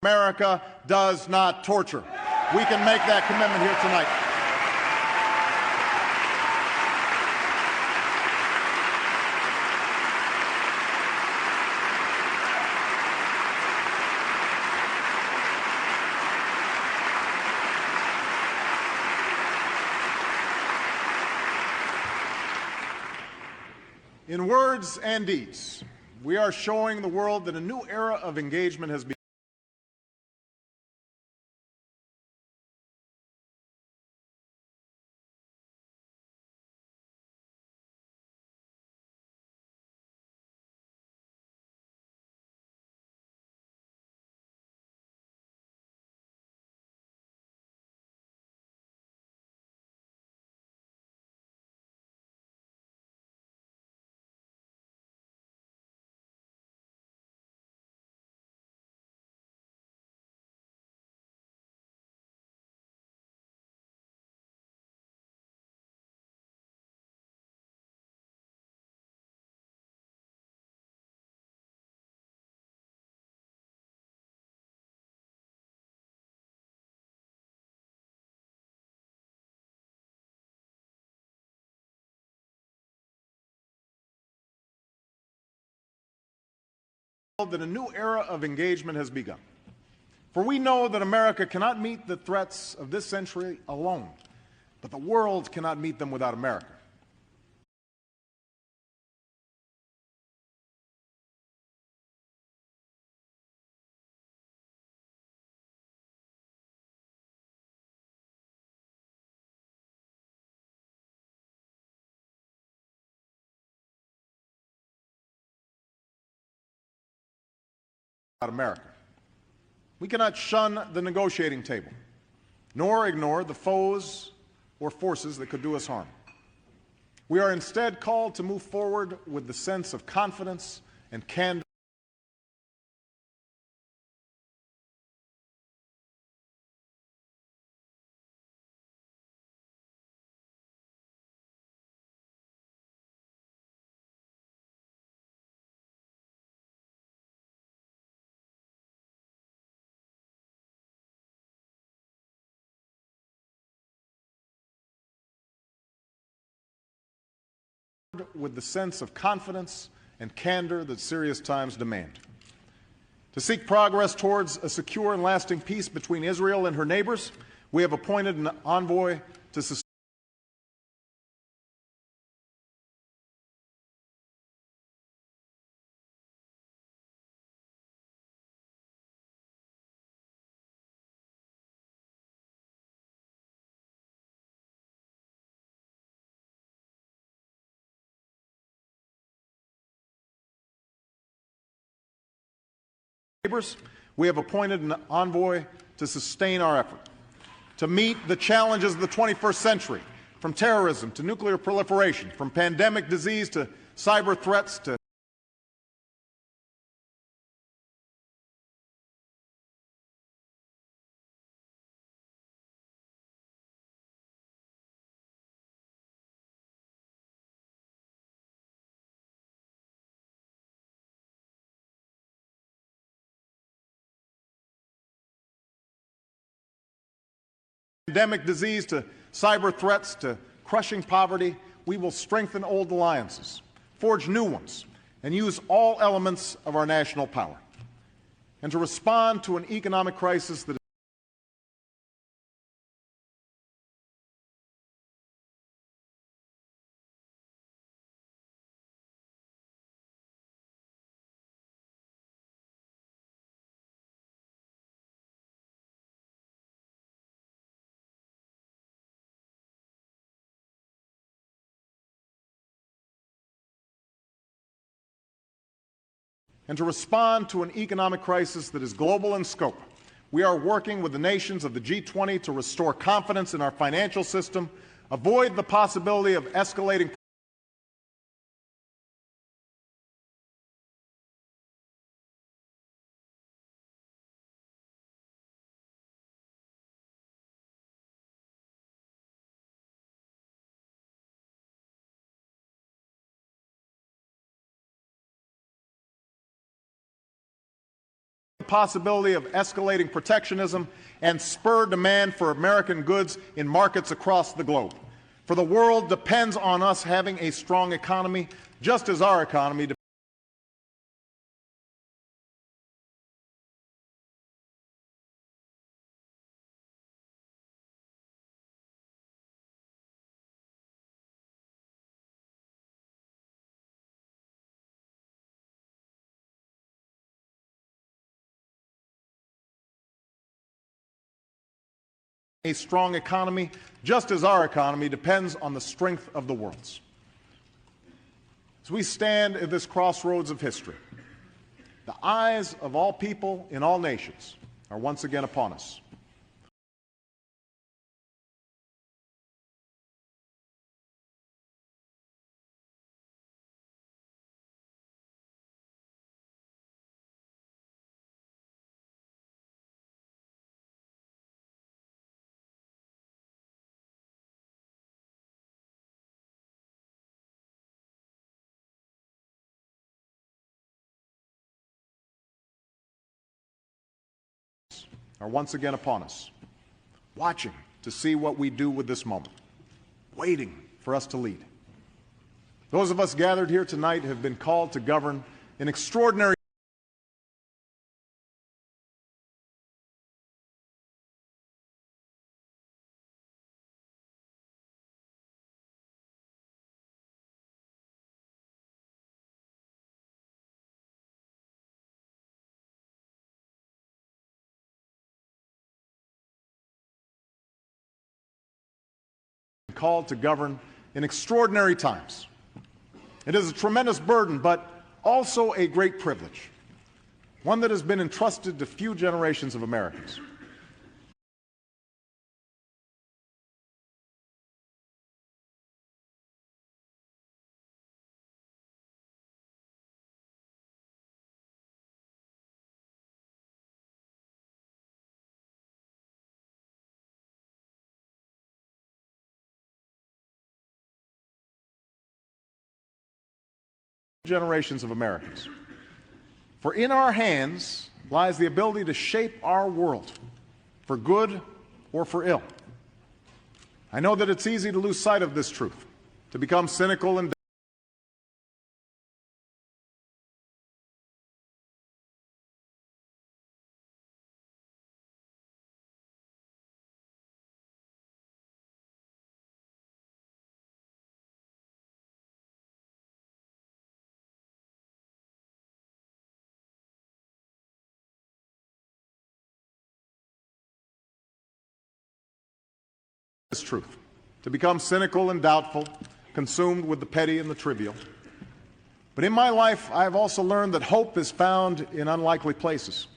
America does not torture. We can make that commitment here tonight. In words and deeds, we are showing the world that a new era of engagement has begun. That a new era of engagement has begun. For we know that America cannot meet the threats of this century alone, but the world cannot meet them without America. America. We cannot shun the negotiating table, nor ignore the foes or forces that could do us harm. We are instead called to move forward with the sense of confidence and candor with the sense of confidence and candor that serious times demand. To seek progress towards a secure and lasting peace between Israel and her neighbors, we have appointed an envoy to sustain we have appointed an envoy to sustain our effort to meet the challenges of the 21st century, from terrorism to nuclear proliferation, from pandemic disease to cyber threats to pandemic disease to cyber threats to crushing poverty. We will strengthen old alliances, forge new ones, and use all elements of our national power. And to respond to an economic crisis that is global in scope. We are working with the nations of the G20 to restore confidence in our financial system, avoid the possibility of escalating protectionism and spur demand for American goods in markets across the globe. For the world depends on us having a strong economy, just as our economy depends a strong economy, just as our economy depends on the strength of the world's. As we stand at this crossroads of history, the eyes of all people in all nations are once again upon us. Watching to see what we do with this moment, waiting for us to lead. Those of us gathered here tonight have been called to govern an extraordinary times. It is a tremendous burden, but also a great privilege. one that has been entrusted to few generations of Americans. Generations of Americans. For in our hands lies the ability to shape our world, for good or for ill. I know that it's easy to lose sight of this truth, to become cynical and this truth, to become cynical and doubtful, consumed with the petty and the trivial. But in my life, I have also learned that hope is found in unlikely places.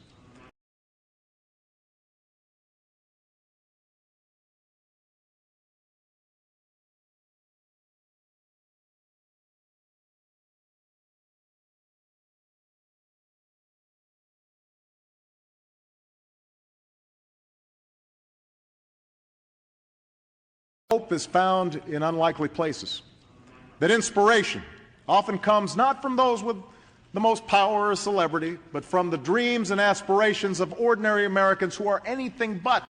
Hope is found in unlikely places. That inspiration often comes not from those with the most power or celebrity, but from the dreams and aspirations of ordinary Americans who are anything but.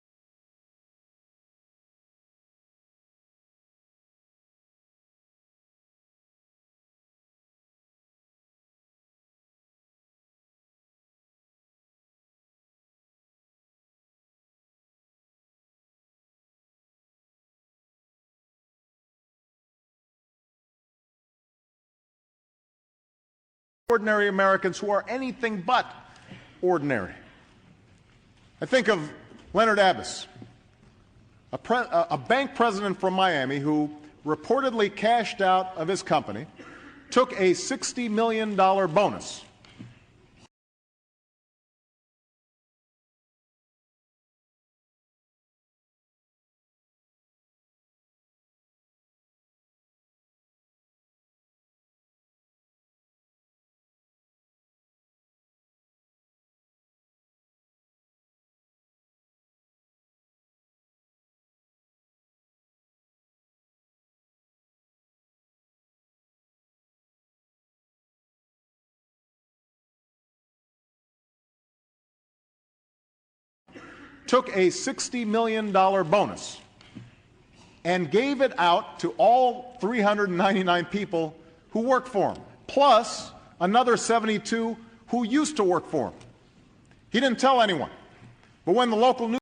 Ordinary Americans who are anything but ordinary. I think of Leonard Abbas, a bank president from Miami who reportedly cashed out of his company, took a $60 million bonus. Took a $60 million bonus and gave it out to all 399 people who work for him, plus another 72 who used to work for him. He didn't tell anyone. But when the local news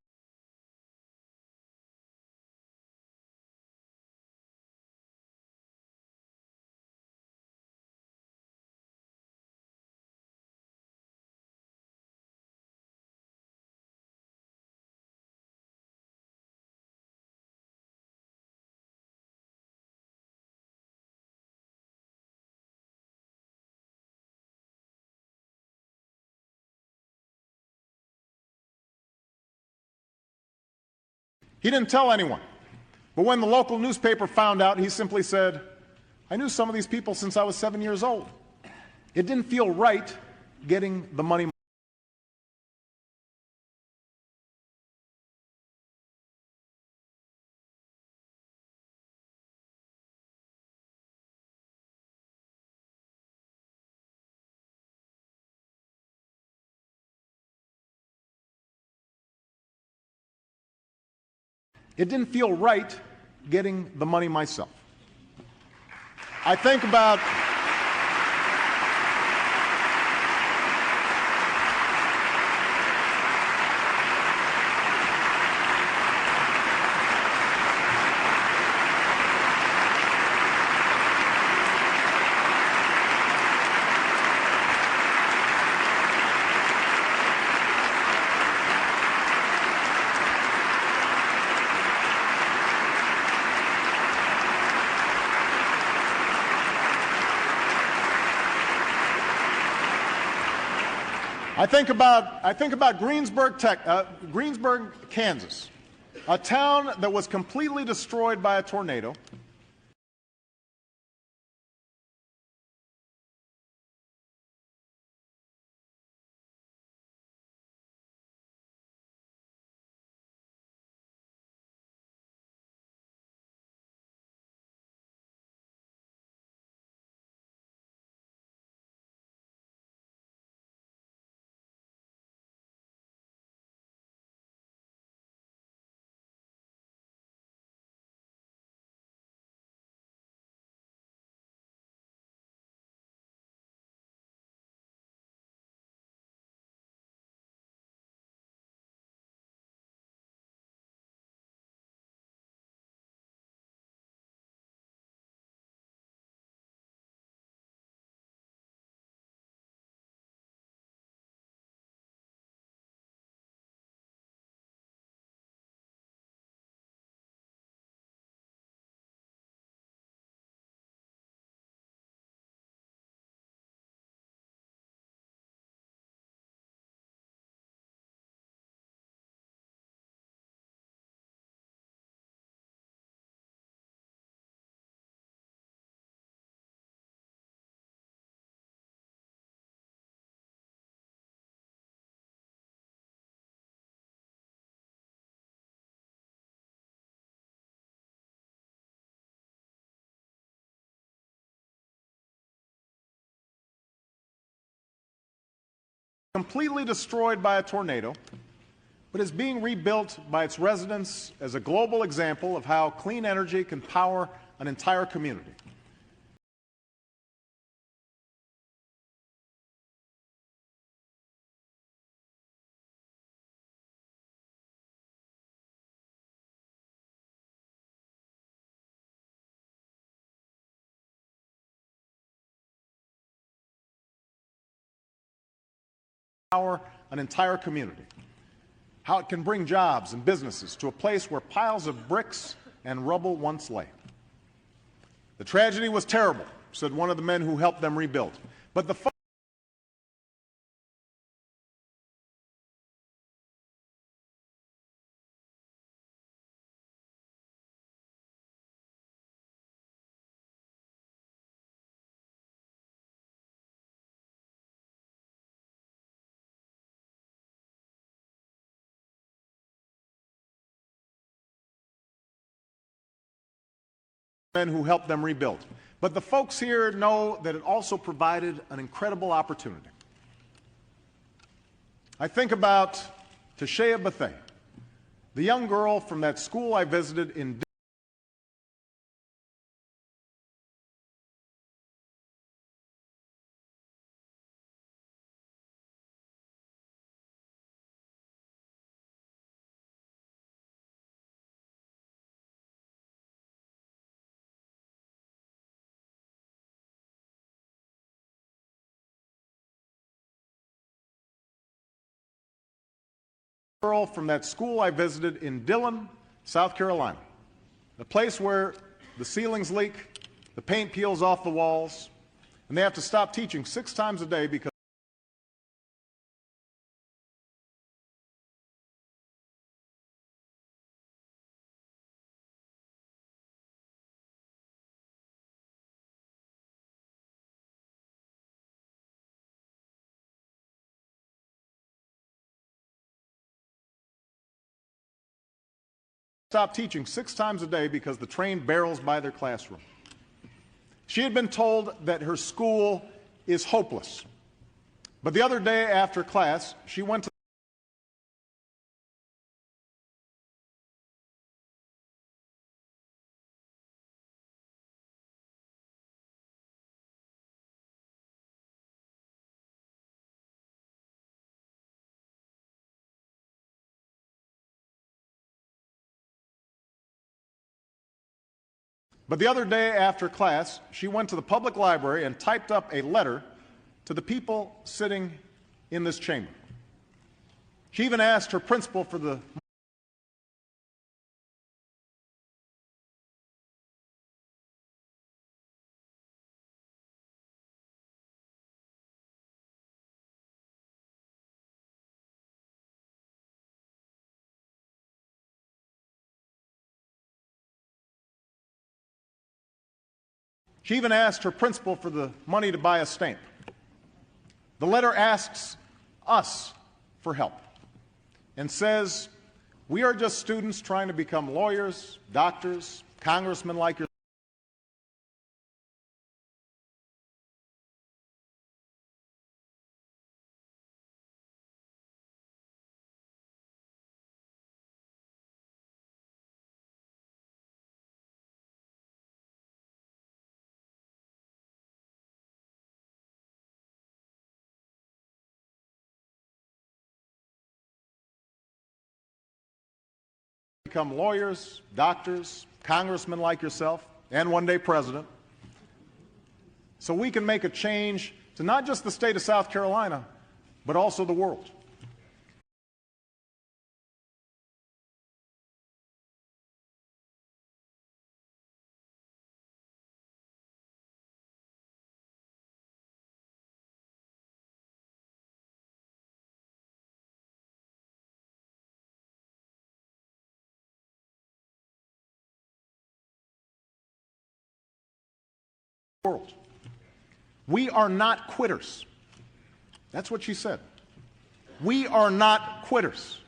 He didn't tell anyone. But when the local newspaper found out, he simply said, "I knew some of these people since I was 7 years old. It didn't feel right getting the money." It didn't feel right getting the money myself. I think about I think about Greensburg, Kansas, a town that was completely destroyed by a tornado. Completely destroyed by a tornado, but is being rebuilt by its residents as a global example of how clean energy can power an entire community. Power an entire community. How it can bring jobs and businesses to a place where piles of bricks and rubble once lay. The tragedy was terrible, said one of the men who helped them rebuild. But the men who helped them rebuild. But the folks here know that it also provided an incredible opportunity. I think about Tashea Bethea, the young girl from that school I visited in girl from that school I visited in Dillon, South Carolina, the place where the ceilings leak, the paint peels off the walls, and they have to stop teaching 6 times a day because the train barrels by their classroom. She had been told that her school is hopeless. But the other day after class, she went to the public library and typed up a letter to the people sitting in this chamber. She even asked her principal for the She even asked her principal for the money to buy a stamp. The letter asks us for help and says, we are just students trying to become lawyers, doctors, congressmen like yourself. Become lawyers, doctors, congressmen like yourself, and one day president, so we can make a change to not just the state of South Carolina, but also the world. We are not quitters. That's what she said. We are not quitters.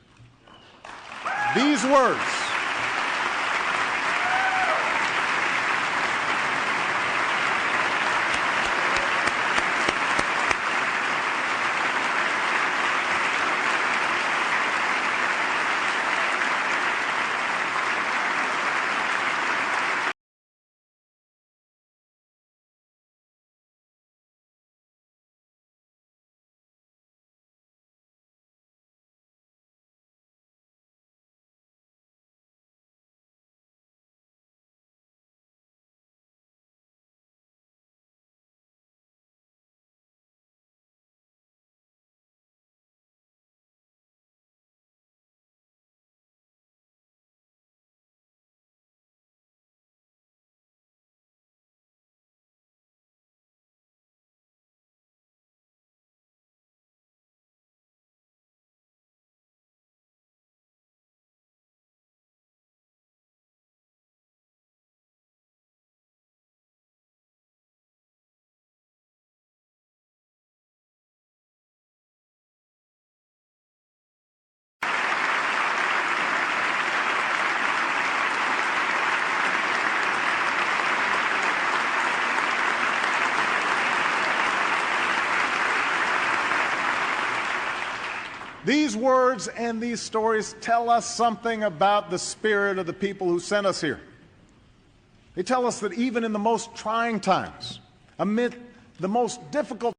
These words and these stories tell us something about the spirit of the people who sent us here. They tell us that even in the most trying times, amid the most difficult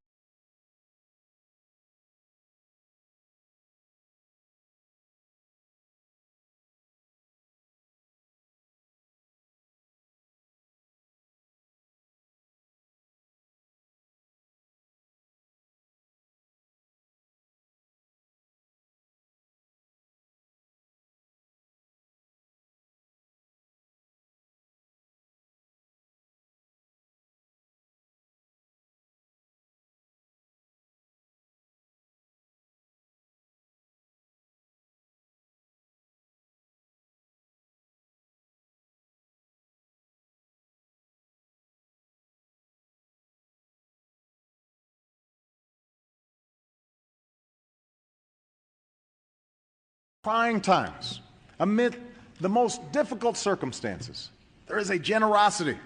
trying times, amid the most difficult circumstances, there is a generosity,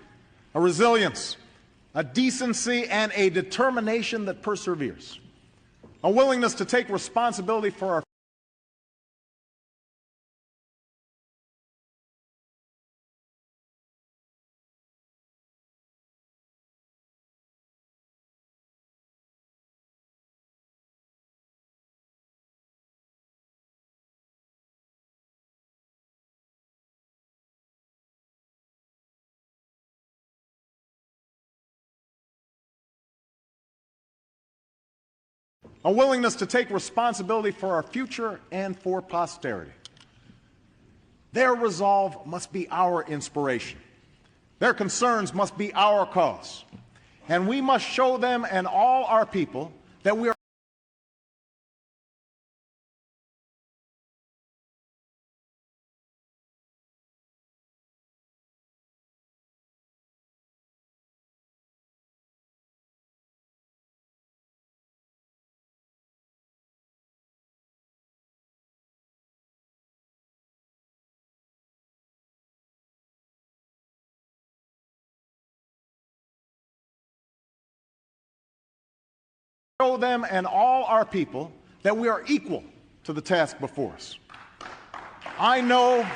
a resilience, a decency, and a determination that perseveres, a willingness to take responsibility for our a willingness to take responsibility for our future and for posterity. Their resolve must be our inspiration. Their concerns must be our cause. And we must show them and all our people that we are show them and all our people that we are equal to the task before us. I know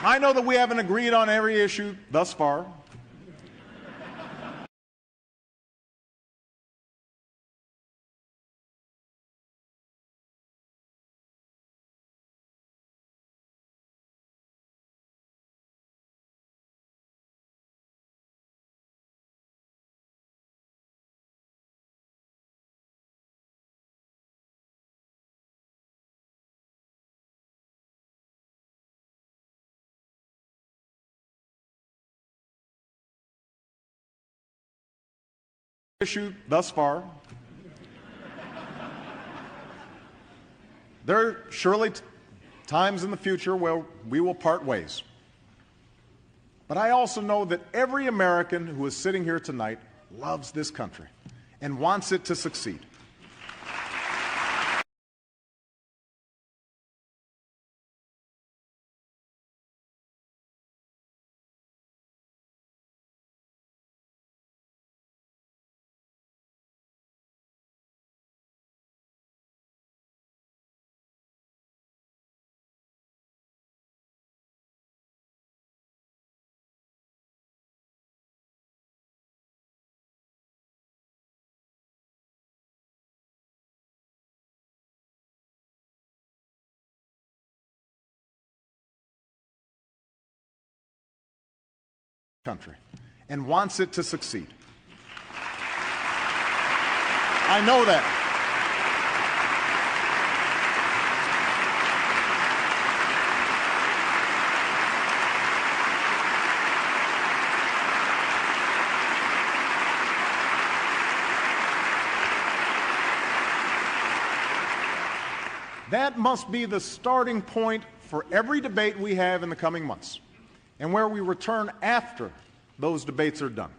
that we haven't agreed on every issue thus far. There are surely times in the future where we will part ways. But I also know that every American who is sitting here tonight loves this country and wants it to succeed. Country and wants it to succeed. I know that. That must be the starting point for every debate we have in the coming months, and where we return after those debates are done.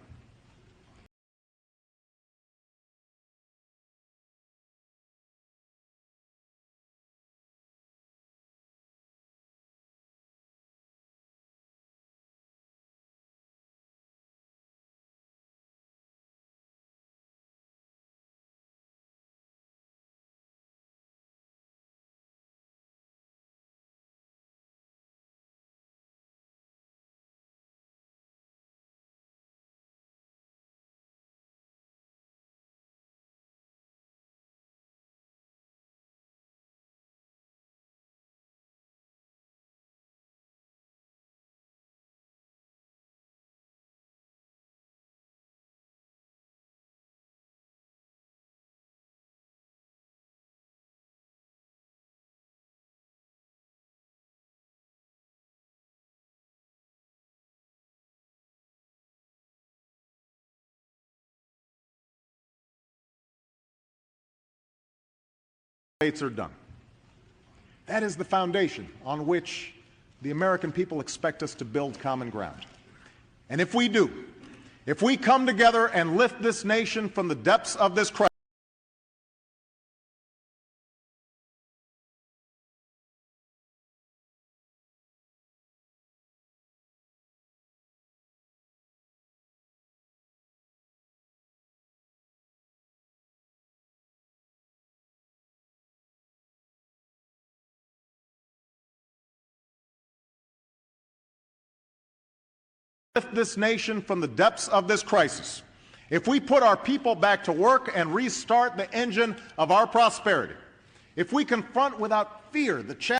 Debates are done. That is the foundation on which the American people expect us to build common ground. And if we do, if we come together and lift this nation from the depths of this crisis, if we put our people back to work and restart the engine of our prosperity, if we confront without fear the challenge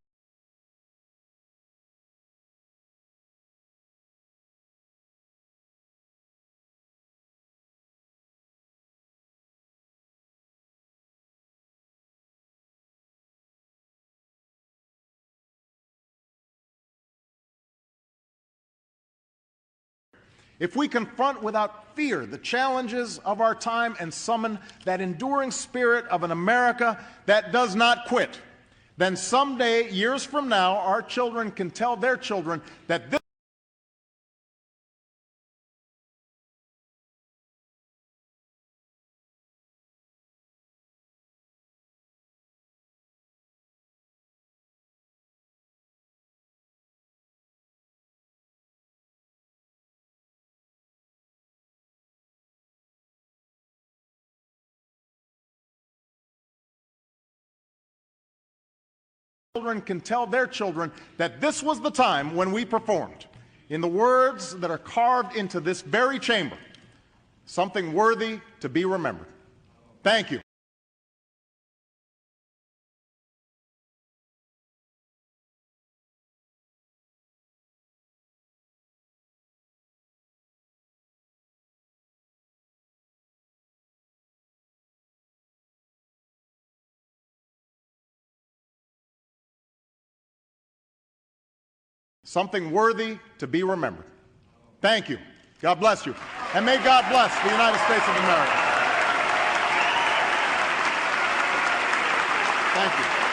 if we confront without fear the challenges of our time and summon that enduring spirit of an America that does not quit, then someday, years from now, our children can tell their children that this Children can tell their children that this was the time when we performed, in the words that are carved into this very chamber, something worthy to be remembered. Thank you. Something worthy to be remembered. Thank you. God bless you. And may God bless the United States of America. Thank you.